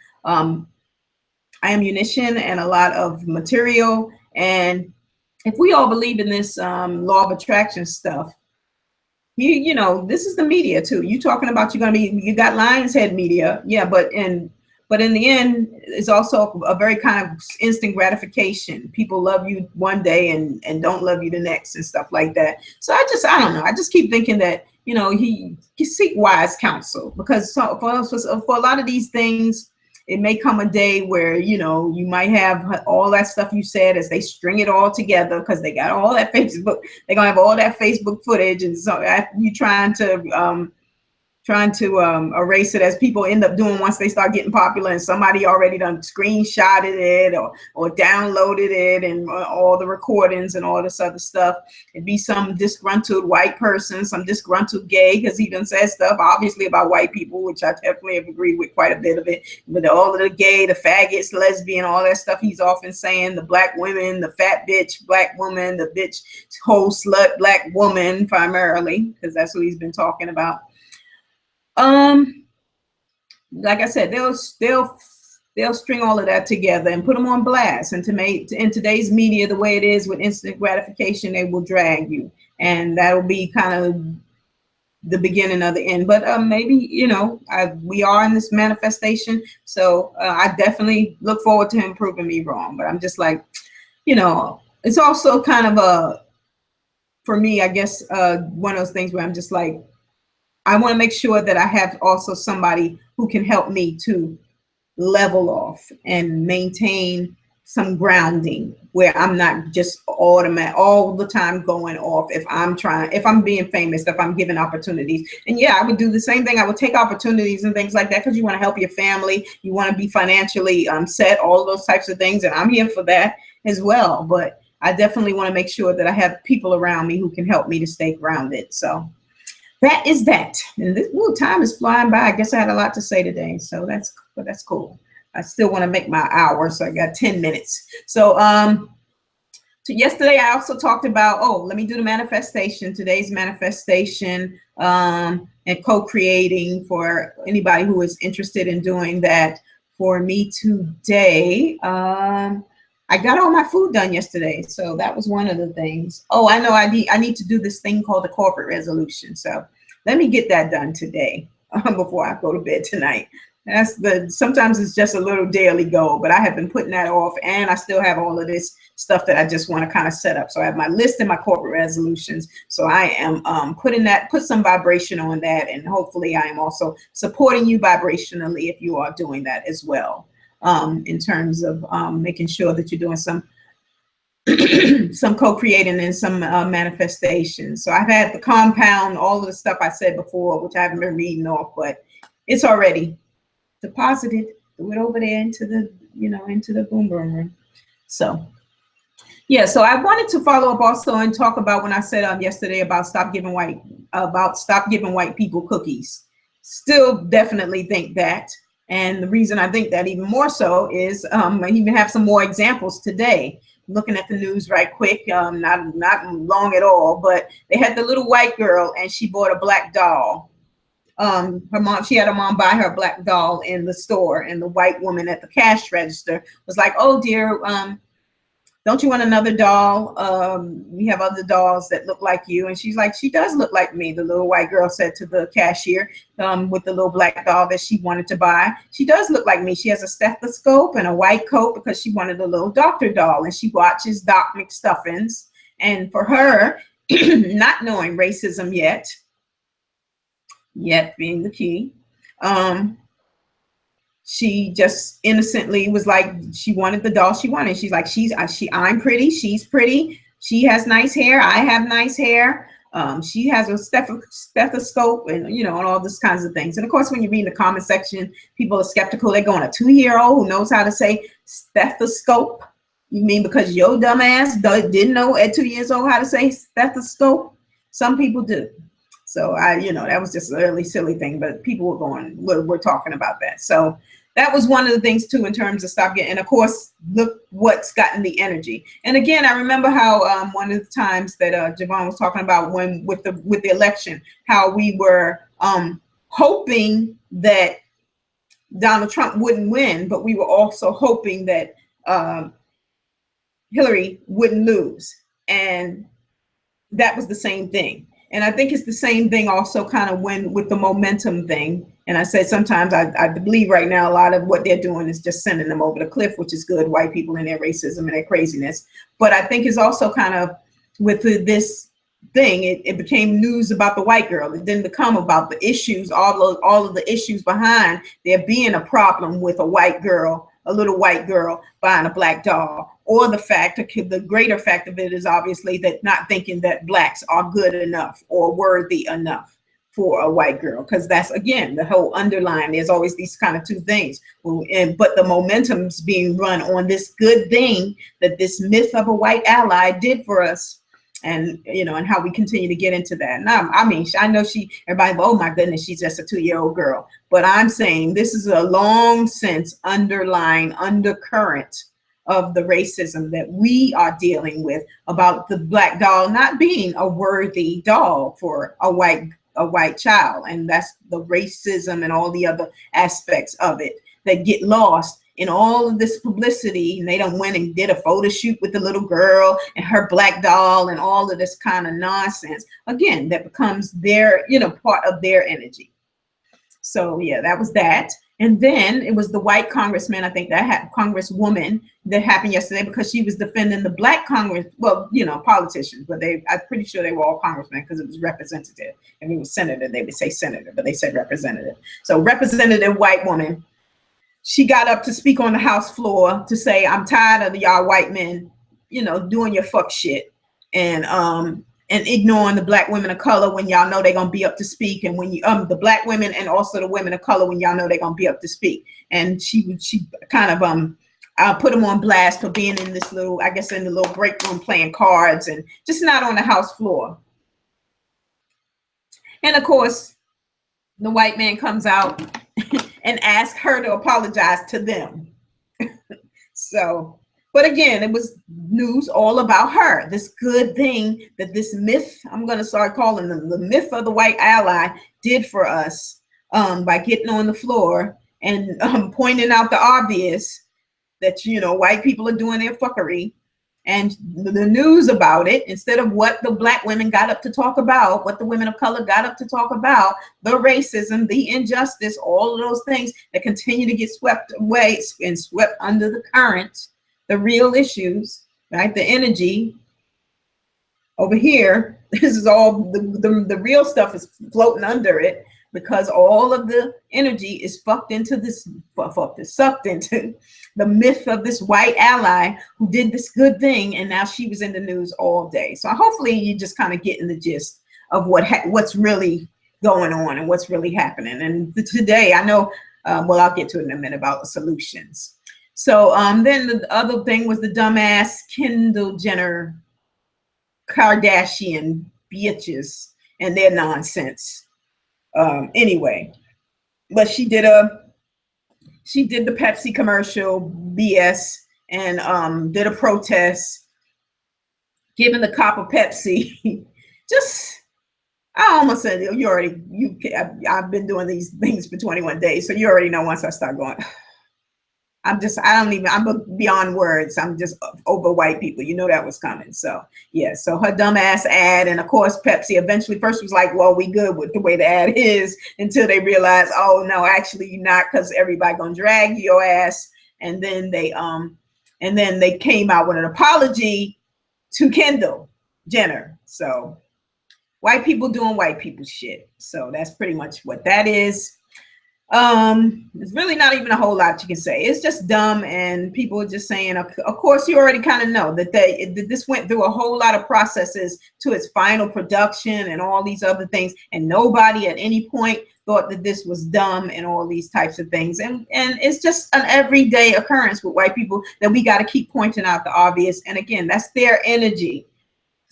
ammunition and a lot of material. And if we all believe in this law of attraction stuff, this is the media too. You talking about you got Lion's Head media, yeah, but But in the end, it's also a very kind of instant gratification. People love you one day and don't love you the next and stuff like that. So I don't know. I just keep thinking that, you know, he seek wise counsel, because for a lot of these things, it may come a day where, you know, you might have all that stuff you said as they string it all together, because they got all that Facebook, they're gonna have all that Facebook footage, and so you trying to erase it, as people end up doing once they start getting popular, and somebody already done screenshotted it or downloaded it, and all the recordings and all this other stuff. It'd be some disgruntled white person, some disgruntled gay, because he done said stuff obviously about white people, which I definitely have agreed with quite a bit of it. But all of the gay, the faggots, lesbian, all that stuff he's often saying, the black women, the fat bitch black woman, the bitch whole slut black woman, primarily, because that's what he's been talking about. Like I said, they'll string all of that together and put them on blast. And in today's media, the way it is with instant gratification, they will drag you, and that'll be kind of the beginning of the end. But maybe, you know, we are in this manifestation, so I definitely look forward to him proving me wrong. But I'm just like, you know, it's also kind of for me, I guess, one of those things where I'm just like, I want to make sure that I have also somebody who can help me to level off and maintain some grounding, where I'm not just automatic all the time going off if I'm being famous, if I'm given opportunities. And yeah, I would do the same thing. I would take opportunities and things like that, because you want to help your family, you want to be financially set, all of those types of things, and I'm here for that as well. But I definitely want to make sure that I have people around me who can help me to stay grounded. So that is that. And this time is flying by. I guess I had a lot to say today, so that's cool. I still want to make my hour, so I got 10 minutes. So yesterday I also talked about, let me do the manifestation, today's manifestation, and co-creating for anybody who is interested in doing that for me today. I got all my food done yesterday, so that was one of the things. I know I need to do this thing called the corporate resolution, so let me get that done today before I go to bed tonight. Sometimes it's just a little daily goal, but I have been putting that off, and I still have all of this stuff that I just want to kind of set up. So I have my list and my corporate resolutions. So I am put some vibration on that, and hopefully I am also supporting you vibrationally if you are doing that as well. In terms of making sure that you're doing some co-creating and some manifestation. So I've had the compound, all of the stuff I said before, which I haven't been reading off, but it's already deposited. Threw it over there into the boom boom room. So yeah, so I wanted to follow up also and talk about when I said yesterday about stop giving white people cookies. Still definitely think that. And the reason I think that even more so is I even have some more examples today. Looking at the news right quick, not long at all, but they had the little white girl, and she bought a black doll. She had her mom buy her a black doll in the store, and the white woman at the cash register was like, "Oh dear, don't you want another doll? We have other dolls that look like you." And she's like, "She does look like me," the little white girl said to the cashier, with the little black doll that she wanted to buy. "She does look like me. She has a stethoscope and a white coat," because she wanted a little doctor doll, and she watches Doc McStuffins. And for her, not knowing racism yet being the key, she just innocently was like, she wanted the doll she wanted. She's like, I'm pretty, she's pretty, she has nice hair, I have nice hair, she has a stethoscope, and and all these kinds of things. And of course, when you read in the comment section, people are skeptical. They're going, a 2-year-old who knows how to say stethoscope? You mean because your dumb ass didn't know at 2 years old how to say stethoscope? Some people do. So that was just a really silly thing, but people were going, we're talking about that. So that was one of the things too, in terms of stop getting, and of course, look what's gotten the energy. And again, I remember how one of the times that Javon was talking about when with the election, how we were hoping that Donald Trump wouldn't win, but we were also hoping that Hillary wouldn't lose. And that was the same thing. And I think it's the same thing also kind of with the momentum thing. And I said sometimes I believe right now a lot of what they're doing is just sending them over the cliff, which is good, white people and their racism and their craziness. But I think it's also kind of with this thing, it became news about the white girl. It didn't become about the issues, all of the issues behind there being a problem with a white girl, a little white girl buying a black doll, or the fact, the greater fact of it is obviously that not thinking that blacks are good enough or worthy enough for a white girl, because that's again the whole underlying. There's always these kind of two things, but the momentum's being run on this good thing that this myth of a white ally did for us, and and how we continue to get into that. Now, I mean, I know everybody, oh my goodness, she's just a 2-year-old girl, but I'm saying this is a long since underlying undercurrent of the racism that we are dealing with about the black doll not being a worthy doll for a white child. And that's the racism and all the other aspects of it that get lost in all of this publicity. And they done went and did a photo shoot with the little girl and her black doll and all of this kind of nonsense. Again, that becomes their, part of their energy. So yeah, that was that. And then it was the white congressman, I think that congresswoman that happened yesterday, because she was defending the black politicians, but I'm pretty sure they were all congressmen because it was representative. If it was senator, they would say senator, but they said representative. So representative white woman, she got up to speak on the House floor to say, I'm tired of y'all white men, doing your fuck shit and ignoring the black women of color when y'all know they're gonna be up to speak, and when you the black women and also the women of color when y'all know they're gonna be up to speak. And she kind of put them on blast for being in this little, I guess, in the little break room playing cards and just not on the House floor. And of course, the white man comes out and asks her to apologize to them. So, but again, it was news all about her. This good thing that this myth, I'm going to start calling them the myth of the white ally, did for us by getting on the floor and pointing out the obvious that, white people are doing their fuckery. And the news about it, instead of what the black women got up to talk about, what the women of color got up to talk about, the racism, the injustice, all of those things that continue to get swept away and swept under the current, the real issues, right? The energy over here, this is all the real stuff is floating under it, because all of the energy is sucked into the myth of this white ally who did this good thing, and now she was in the news all day. So hopefully you just kind of getting the gist of what's really going on and what's really happening. And today, I know, I'll get to it in a minute about the solutions. So then the other thing was the dumbass Kendall Jenner Kardashian bitches and their nonsense. Anyway, but she did the Pepsi commercial BS and did a protest, giving the cop a Pepsi. Just, I almost said, I've been doing these things for 21 days, so you already know once I start going, I'm beyond words. I'm just over white people. You know that was coming. So yeah, so her dumbass ad, and of course Pepsi eventually first was like, well, we good with the way the ad is, until they realized, oh no, actually you're not, because everybody gonna drag your ass. And then they came out with an apology to Kendall Jenner. So white people doing white people shit. So that's pretty much what that is. There's really not even a whole lot you can say. It's just dumb, and people are just saying, of course, you already kind of know that this went through a whole lot of processes to its final production and all these other things, and nobody at any point thought that this was dumb and all these types of things. And it's just an everyday occurrence with white people that we got to keep pointing out the obvious. And again, that's their energy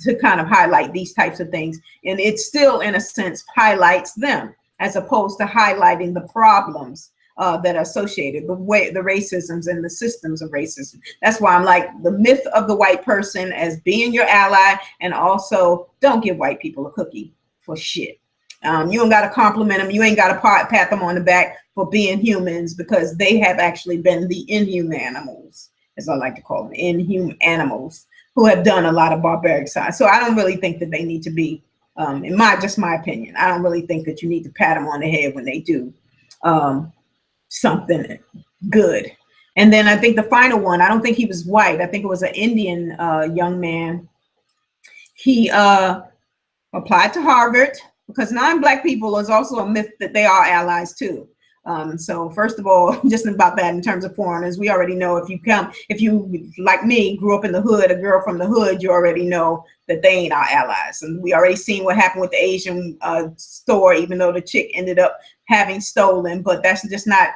to kind of highlight these types of things, and it still, in a sense, highlights them, as opposed to highlighting the problems that are associated, the racisms and the systems of racism. That's why I'm like, the myth of the white person as being your ally, and also don't give white people a cookie for shit. You don't got to compliment them. You ain't got to pat them on the back for being humans, because they have actually been the inhuman animals, as I like to call them, inhuman animals, who have done a lot of barbaric side. So I don't really think that they need to be, in my opinion, I don't really think that you need to pat them on the head when they do something good. And then I think the final one, I don't think he was white. I think it was an Indian young man. He applied to Harvard, because non-black people is also a myth that they are allies too. So first of all, just about that in terms of foreigners, we already know if you like me, grew up in the hood, a girl from the hood, you already know that they ain't our allies. And we already seen what happened with the Asian store, even though the chick ended up having stolen. But that's just not,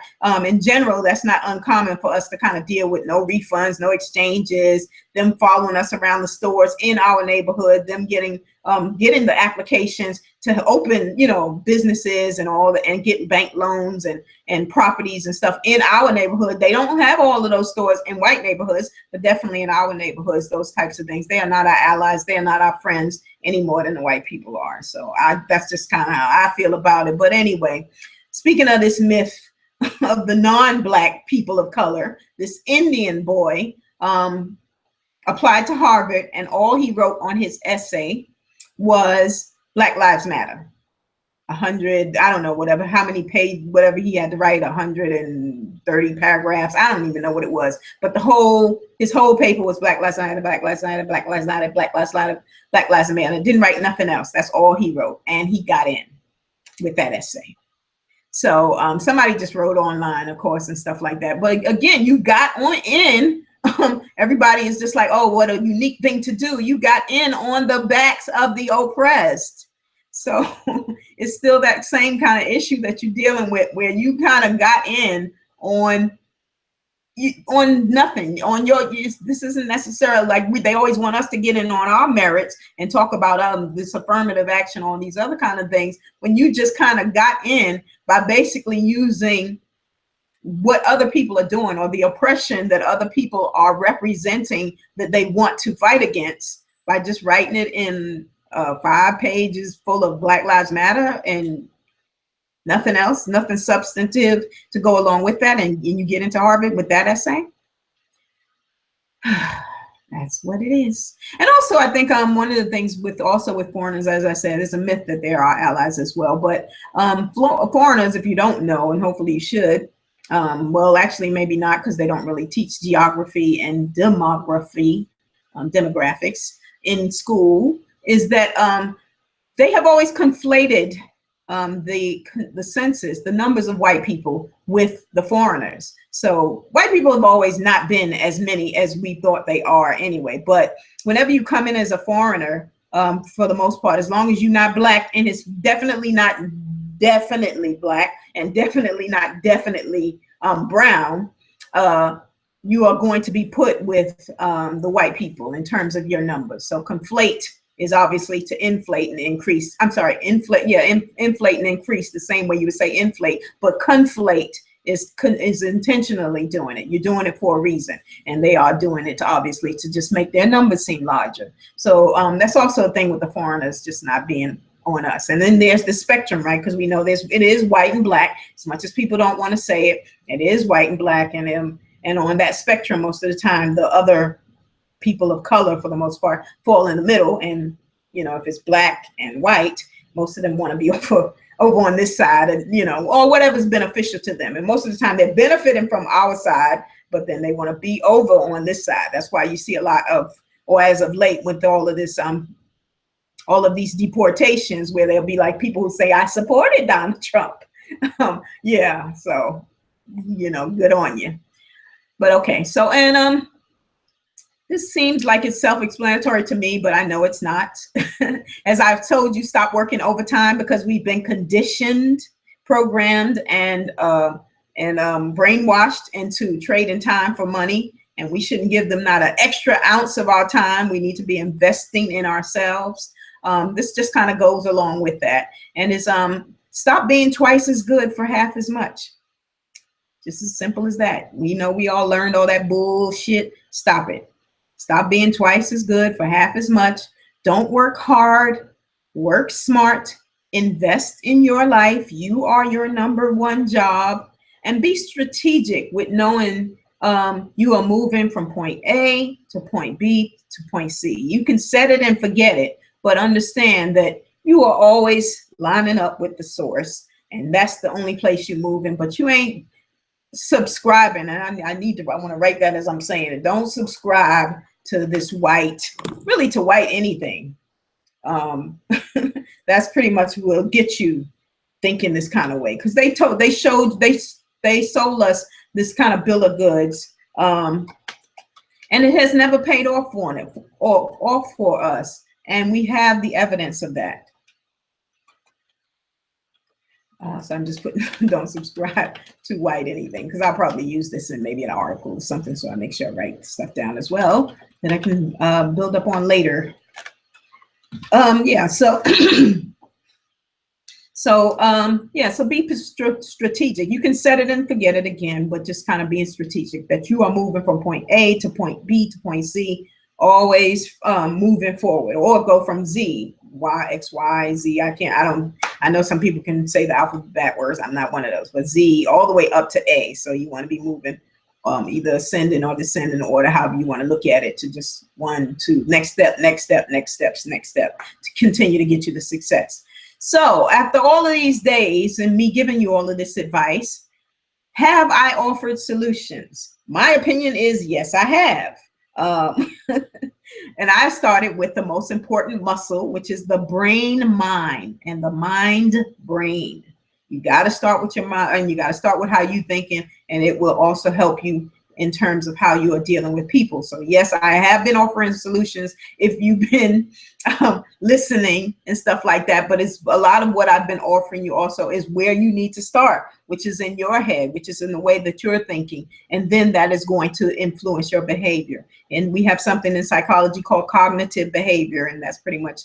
in general, that's not uncommon for us to kind of deal with no refunds, no exchanges, them following us around the stores in our neighborhood, them getting the applications to open, businesses and all that, and get bank loans and properties and stuff in our neighborhood. They don't have all of those stores in white neighborhoods, but definitely in our neighborhoods, those types of things. They are not our allies. They are not our friends any more than the white people are. So that's just kind of how I feel about it. But anyway, speaking of this myth of the non-black people of color, this Indian boy applied to Harvard, and all he wrote on his essay was Black Lives Matter. 100, I don't know, whatever, how many pages, whatever he had to write, 130 paragraphs. I don't even know what it was, but his whole paper was Black Lives Matter, Black Lives Matter, Black Lives Matter, Black Lives Matter, Black Lives Matter. Didn't write nothing else. That's all he wrote, and he got in with that essay. So somebody just wrote online, of course, and stuff like that. But again, you got on in. Everybody is just like, oh, what a unique thing to do. You got in on the backs of the oppressed. So it's still that same kind of issue that you're dealing with, where you kind of got in on nothing, on your, this isn't necessarily like they always want us to get in on our merits and talk about this affirmative action on these other kind of things, when you just kind of got in by basically using what other people are doing, or the oppression that other people are representing that they want to fight against, by just writing it in 5 pages full of Black Lives Matter and nothing else, nothing substantive to go along with that, and you get into Harvard with that essay. That's what it is. And also, I think one of the things with foreigners, as I said, is a myth that they're our allies as well. But foreigners, if you don't know, and hopefully you should, well, actually, maybe not, because they don't really teach geography and demographics in school, is that they have always conflated the census, the numbers of white people, with the foreigners. So white people have always not been as many as we thought they are anyway. But whenever you come in as a foreigner, for the most part, as long as you're not black, and it's definitely not definitely black, and definitely not definitely brown, you are going to be put with the white people in terms of your numbers. So conflate is obviously to inflate and increase. I'm sorry, inflate. Yeah, inflate and increase, the same way you would say inflate. But conflate is intentionally doing it. You're doing it for a reason, and they are doing it to obviously to just make their numbers seem larger. So that's also a thing with the foreigners just not being on us. And then there's the spectrum, right? Because we know it is white and black. As much as people don't want to say it, it is white and black, and on that spectrum, most of the time, the other people of color, for the most part, fall in the middle. And if it's black and white, most of them want to be over on this side, and or whatever's beneficial to them. And most of the time, they're benefiting from our side, but then they want to be over on this side. That's why you see a lot of, or as of late, with all of this all of these deportations, where there'll be like people who say, I supported Donald Trump. Yeah, so, good on you. But okay, so, and this seems like it's self-explanatory to me, but I know it's not. As I've told you, stop working overtime, because we've been conditioned, programmed, and brainwashed into trading time for money. And we shouldn't give them not an extra ounce of our time. We need to be investing in ourselves. This just kind of goes along with that. And it's stop being twice as good for half as much. Just as simple as that. We all learned all that bullshit. Stop it. Stop being twice as good for half as much. Don't work hard. Work smart. Invest in your life. You are your #1 job. And be strategic with knowing you are moving from point A to point B to point C. You can set it and forget it, but understand that you are always lining up with the source, And that's the only place you're moving, but you ain't subscribing. And I want to write that as I'm saying it. Don't subscribe to this white, really to white anything. That's pretty much will get you thinking this kind of way, because they sold us this kind of bill of goods, and it has never paid off for us, and we have the evidence of that. So I'm just putting don't subscribe to white anything, because I'll probably use this in maybe an article or something, so I make sure I write stuff down as well that I can build up on later. Yeah, so so be strategic. You can set it and forget it again, but just kind of being strategic that you are moving from point A to point B to point C, always moving forward, or go from Z, Y, X, Y, Z. I know some people can say the alphabet backwards. I'm not one of those, but Z all the way up to A. So you want to be moving either ascending or descending order, however you want to look at it, to just 1, 2, next step, next step, next steps, next step, to continue to get you to success. So after all of these days and me giving you all of this advice, have I offered solutions? My opinion is yes, I have. And I started with the most important muscle, which is the brain mind and the mind brain. You got to start with your mind, and you got to start with how you thinking, and it will also help you in terms of how you are dealing with people. So yes, I have been offering solutions if you've been listening and stuff like that, but it's a lot of what I've been offering you also is where you need to start, which is in your head, which is in the way that you're thinking. And then that is going to influence your behavior. And we have something in psychology called cognitive behavior, and that's pretty much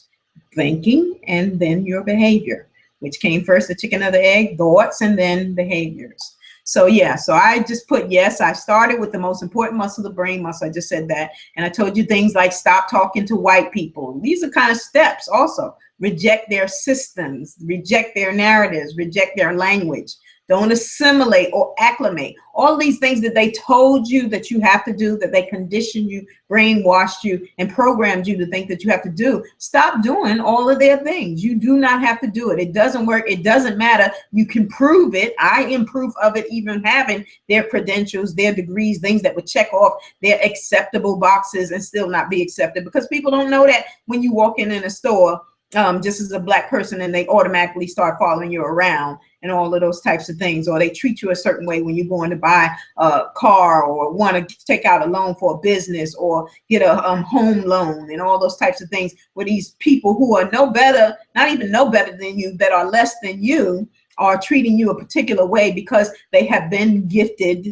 thinking and then your behavior. Which came first, the chicken or the egg? Thoughts and then behaviors. So yeah, so I just put yes, I started with the most important muscle, the brain muscle. I just said that. And I told you things like stop talking to white people. These are kind of steps also. Reject their systems, reject their narratives, reject their language. Don't assimilate or acclimate. All these things that they told you that you have to do, that they conditioned you, brainwashed you, and programmed you to think that you have to do. Stop doing all of their things. You do not have to do it. It doesn't work. It doesn't matter. You can prove it. I am proof of it, even having their credentials, their degrees, things that would check off their acceptable boxes and still not be accepted, because people don't know that when you walk in a store, just as a black person, and they automatically start following you around and all of those types of things, or they treat you a certain way when you're going to buy a car or want to take out a loan for a business or get a home loan and all those types of things, where these people who are no better, not even no better than you, that are less than you, are treating you a particular way because they have been gifted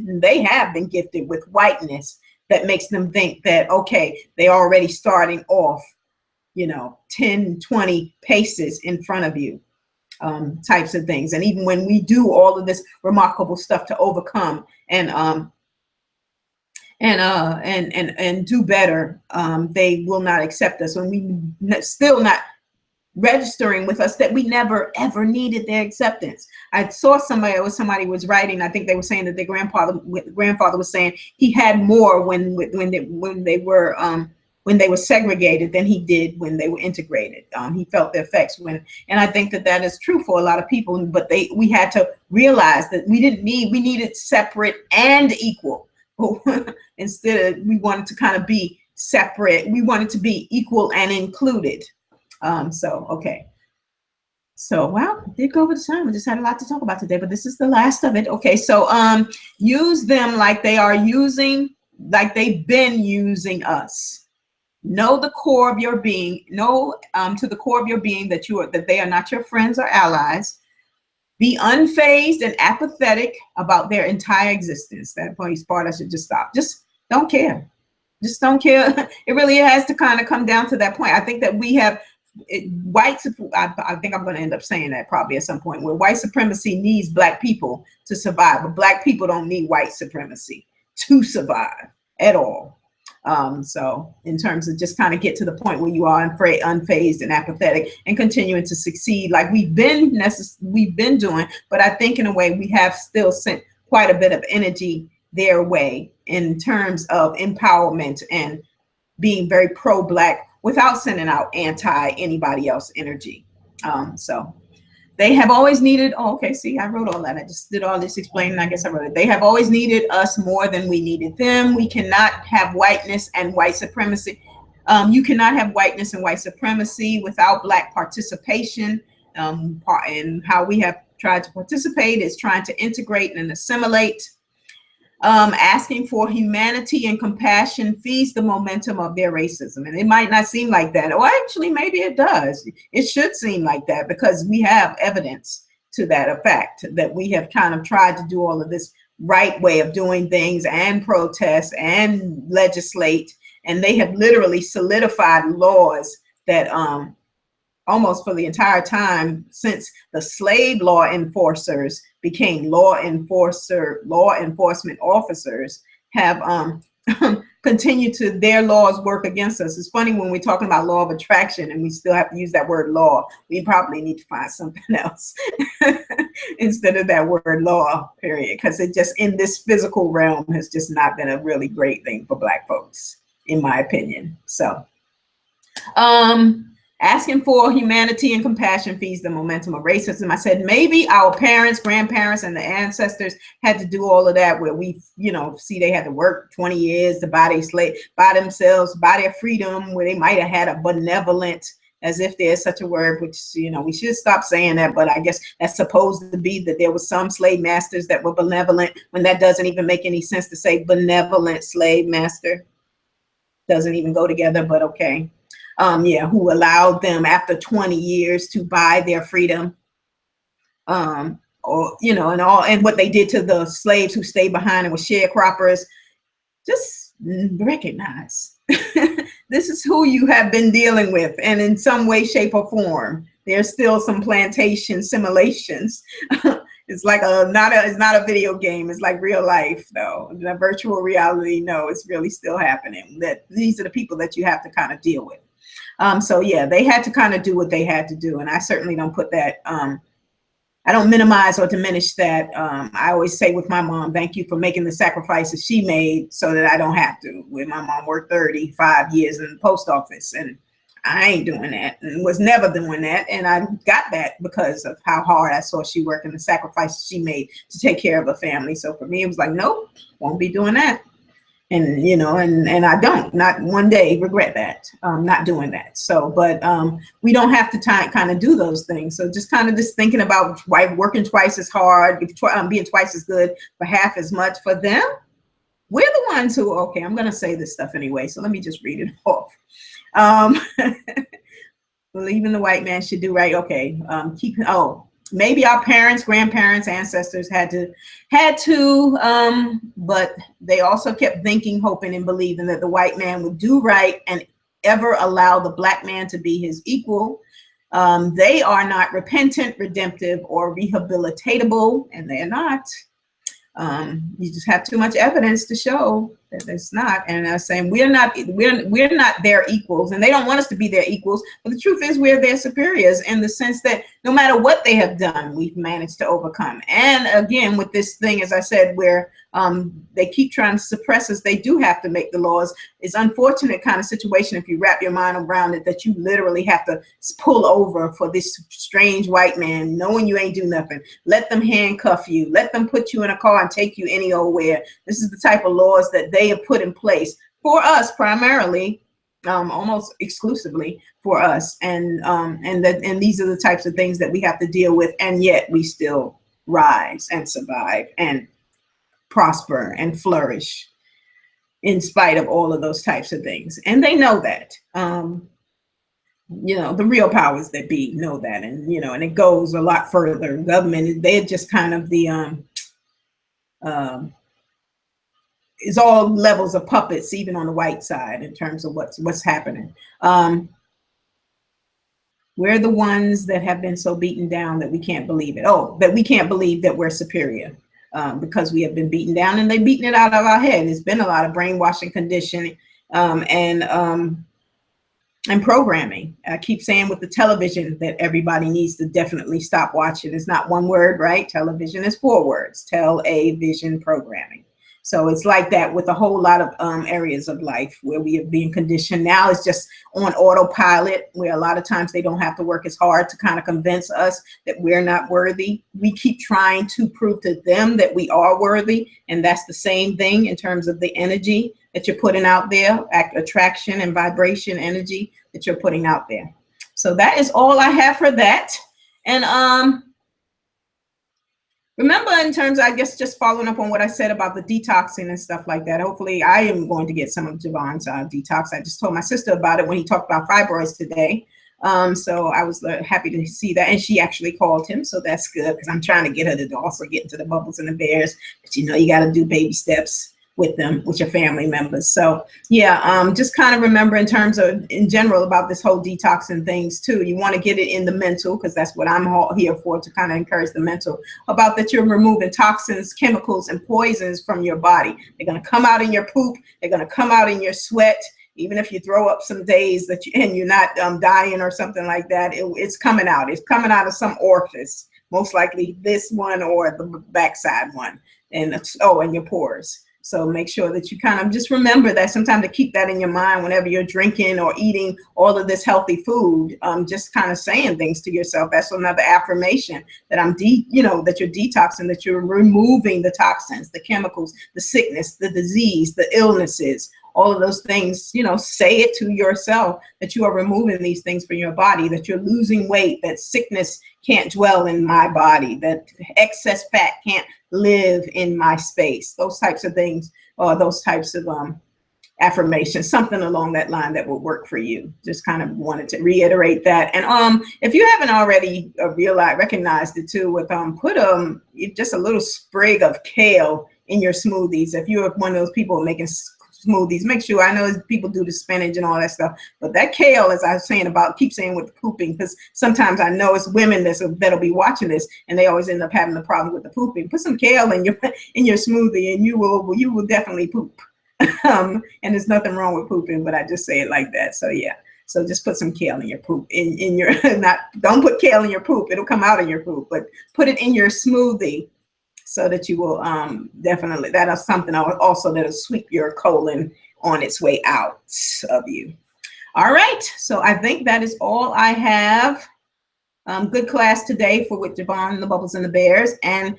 with whiteness that makes them think that, okay, they're already starting off 10, 20 paces in front of you, types of things. And even when we do all of this remarkable stuff to overcome and do better, they will not accept us when we still not registering with us that we never ever needed their acceptance. I saw somebody was writing, I think they were saying that their grandfather was saying he had more when they were segregated than he did when they were integrated. He felt the effects and I think that is true for a lot of people, but we had to realize that we needed separate and equal. Instead, we wanted to kind of be separate. We wanted to be equal and included. Okay. So, wow, I did go over the time. I just had a lot to talk about today, but this is the last of it. Okay, so use them like they've been using us. Know the core of your being. Know to the core of your being that they are not your friends or allies. Be unfazed and apathetic about their entire existence. That part I should just stop. Just don't care. Just don't care. It really has to kind of come down to that point. I think that we have I think I'm going to end up saying that probably at some point, where white supremacy needs black people to survive, but black people don't need white supremacy to survive at all. So in terms of just kind of get to the point where you are unfazed and apathetic and continuing to succeed like we've been doing, but I think in a way we have still sent quite a bit of energy their way in terms of empowerment and being very pro-black without sending out anti anybody else energy. So They have always needed, oh, okay, see, I wrote all that. I just did all this explaining. I guess I wrote it. They have always needed us more than we needed them. We cannot have whiteness and white supremacy. You cannot have whiteness and white supremacy without Black participation. And how we have tried to participate is trying to integrate and assimilate. Asking for humanity and compassion feeds the momentum of their racism. And it might not seem like that. Or actually, maybe it does. It should seem like that because we have evidence to that effect, that we have kind of tried to do all of this right way of doing things and protest and legislate. And they have literally solidified laws that almost for the entire time since the slave law enforcers became law enforcement officers have continued to their laws work against us. It's funny when we're talking about law of attraction and we still have to use that word law. We probably need to find something else instead of that word law, period, because it just in this physical realm has just not been a really great thing for Black folks, in my opinion. So asking for humanity and compassion feeds the momentum of racism. I said maybe our parents, grandparents, and the ancestors had to do all of that where we, see they had to work 20 years to buy themselves, buy their freedom, where they might have had a benevolent, as if there's such a word, which, we should stop saying that, but I guess that's supposed to be that there was some slave masters that were benevolent, when that doesn't even make any sense to say benevolent slave master. Doesn't even go together, but okay. Who allowed them after 20 years to buy their freedom, and what they did to the slaves who stayed behind and were sharecroppers. Just recognize this is who you have been dealing with, and in some way, shape, or form, there's still some plantation simulations. It's like it's not a video game. It's like real life, though. The virtual reality, no, it's really still happening. That these are the people that you have to kind of deal with. So yeah, they had to kind of do what they had to do. And I certainly don't put that, I don't minimize or diminish that. I always say with my mom, thank you for making the sacrifices she made so that I don't have to. When my mom worked 35 years in the post office, and I ain't doing that and was never doing that. And I got that because of how hard I saw she worked and the sacrifices she made to take care of her family. So for me, it was like, nope, won't be doing that. And, and I don't, not one day regret that, not doing that. So, but we don't have to kind of do those things. So just thinking about working twice as hard, being twice as good for half as much for them. We're the ones who, okay, I'm going to say this stuff anyway. So let me just read it off. Believing the white man should do right. Okay. Maybe our parents, grandparents, ancestors had to, but they also kept thinking, hoping, and believing that the white man would do right and ever allow the Black man to be his equal. They are not repentant, redemptive, or rehabilitatable, and they're not. You just have too much evidence to show that it's not. And I'm saying we're not their equals, and they don't want us to be their equals. But the truth is, we're their superiors in the sense that no matter what they have done, we've managed to overcome. And again, with this thing, as I said, where they keep trying to suppress us, they do have to make the laws. It's unfortunate kind of situation if you wrap your mind around it, that you literally have to pull over for this strange white man, knowing you ain't do nothing. Let them handcuff you. Let them put you in a car and take you any old where. This is the type of laws that they have put in place for us primarily, almost exclusively for us. And these are the types of things that we have to deal with. And yet we still rise and survive and prosper and flourish in spite of all of those types of things. And they know that, the real powers that be know that. And, and it goes a lot further. Government, they're just kind of the, it's all levels of puppets, even on the white side, in terms of what's happening. We're the ones that have been so beaten down that we can't believe it. That we can't believe that we're superior. Because we have been beaten down, and they've beaten it out of our head. It's been a lot of brainwashing, conditioning, and programming. I keep saying with the television that everybody needs to definitely stop watching. It's not one word, right? Television is 4 words. Tell-a-vision programming. So it's like that with a whole lot of areas of life where we are being conditioned. Now it's just on autopilot, where a lot of times they don't have to work as hard to kind of convince us that we're not worthy. We keep trying to prove to them that we are worthy. And that's the same thing in terms of the energy that you're putting out there, attraction and vibration energy that you're putting out there. So that is all I have for that. And remember, in terms, I guess, just following up on what I said about the detoxing and stuff like that. Hopefully, I am going to get some of Javon's detox. I just told my sister about it when he talked about fibroids today. So I was happy to see that. And she actually called him. So that's good, because I'm trying to get her to also get into the bubbles and the bears. But, you know, you got to do baby steps with them, with your family members. So yeah, just kind of remember in terms of in general about this whole detoxing things too. You want to get it in the mental, because that's what I'm here for, to kind of encourage the mental about that you're removing toxins, chemicals, and poisons from your body. They're going to come out in your poop. They're going to come out in your sweat. Even if you throw up some days that and you're not dying or something like that, it's coming out. It's coming out of some orifice, most likely this one or the backside one, and and your pores. So make sure that you kind of just remember that, sometimes to keep that in your mind whenever you're drinking or eating all of this healthy food. Just kind of saying things to yourself. That's another affirmation that that you're detoxing, that you're removing the toxins, the chemicals, the sickness, the disease, the illnesses, all of those things. Say it to yourself that you are removing these things from your body, that you're losing weight, that sickness can't dwell in my body, that excess fat can't live in my space. Those types of things, or those types of affirmations, something along that line that will work for you. Just kind of wanted to reiterate that. And if you haven't already recognized it too, with put just a little sprig of kale in your smoothies. If you're one of those people making smoothies, make sure, I know people do the spinach and all that stuff, but that kale, as I was saying about, keep saying with the pooping, because sometimes I know it's women that'll be watching this and they always end up having the problem with the pooping. Put some kale in your smoothie and you will definitely poop. And there's nothing wrong with pooping, but I just say it like that. So yeah, so just put some kale in your poop, in your don't put kale in your poop, it'll come out in your poop, but put it in your smoothie, so that you will definitely, that is something also that'll sweep your colon on its way out of you. All right, so I think that is all I have. Good class today with Javon, the Bubbles and the Bears. And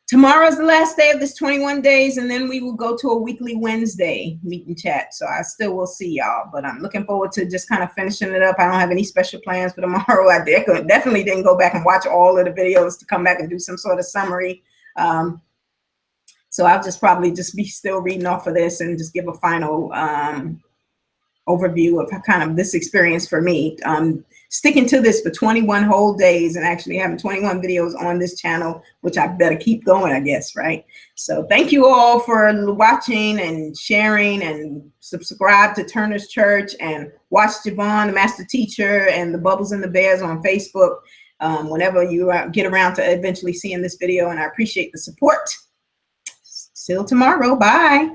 tomorrow's the last day of this 21 days, and then we will go to a weekly Wednesday meet and chat. So I still will see y'all, but I'm looking forward to just kind of finishing it up. I don't have any special plans for tomorrow. I definitely didn't go back and watch all of the videos to come back and do some sort of summary. So I'll just probably just be still reading off of this and just give a final overview of kind of this experience for me. Sticking to this for 21 whole days and actually having 21 videos on this channel, which I better keep going, I guess, right? So thank you all for watching and sharing, and subscribe to Turner's Church and watch Javon, the Master Teacher, and the Bubbles and the Bears on Facebook whenever you get around to eventually seeing this video, and I appreciate the support. Till tomorrow. Bye.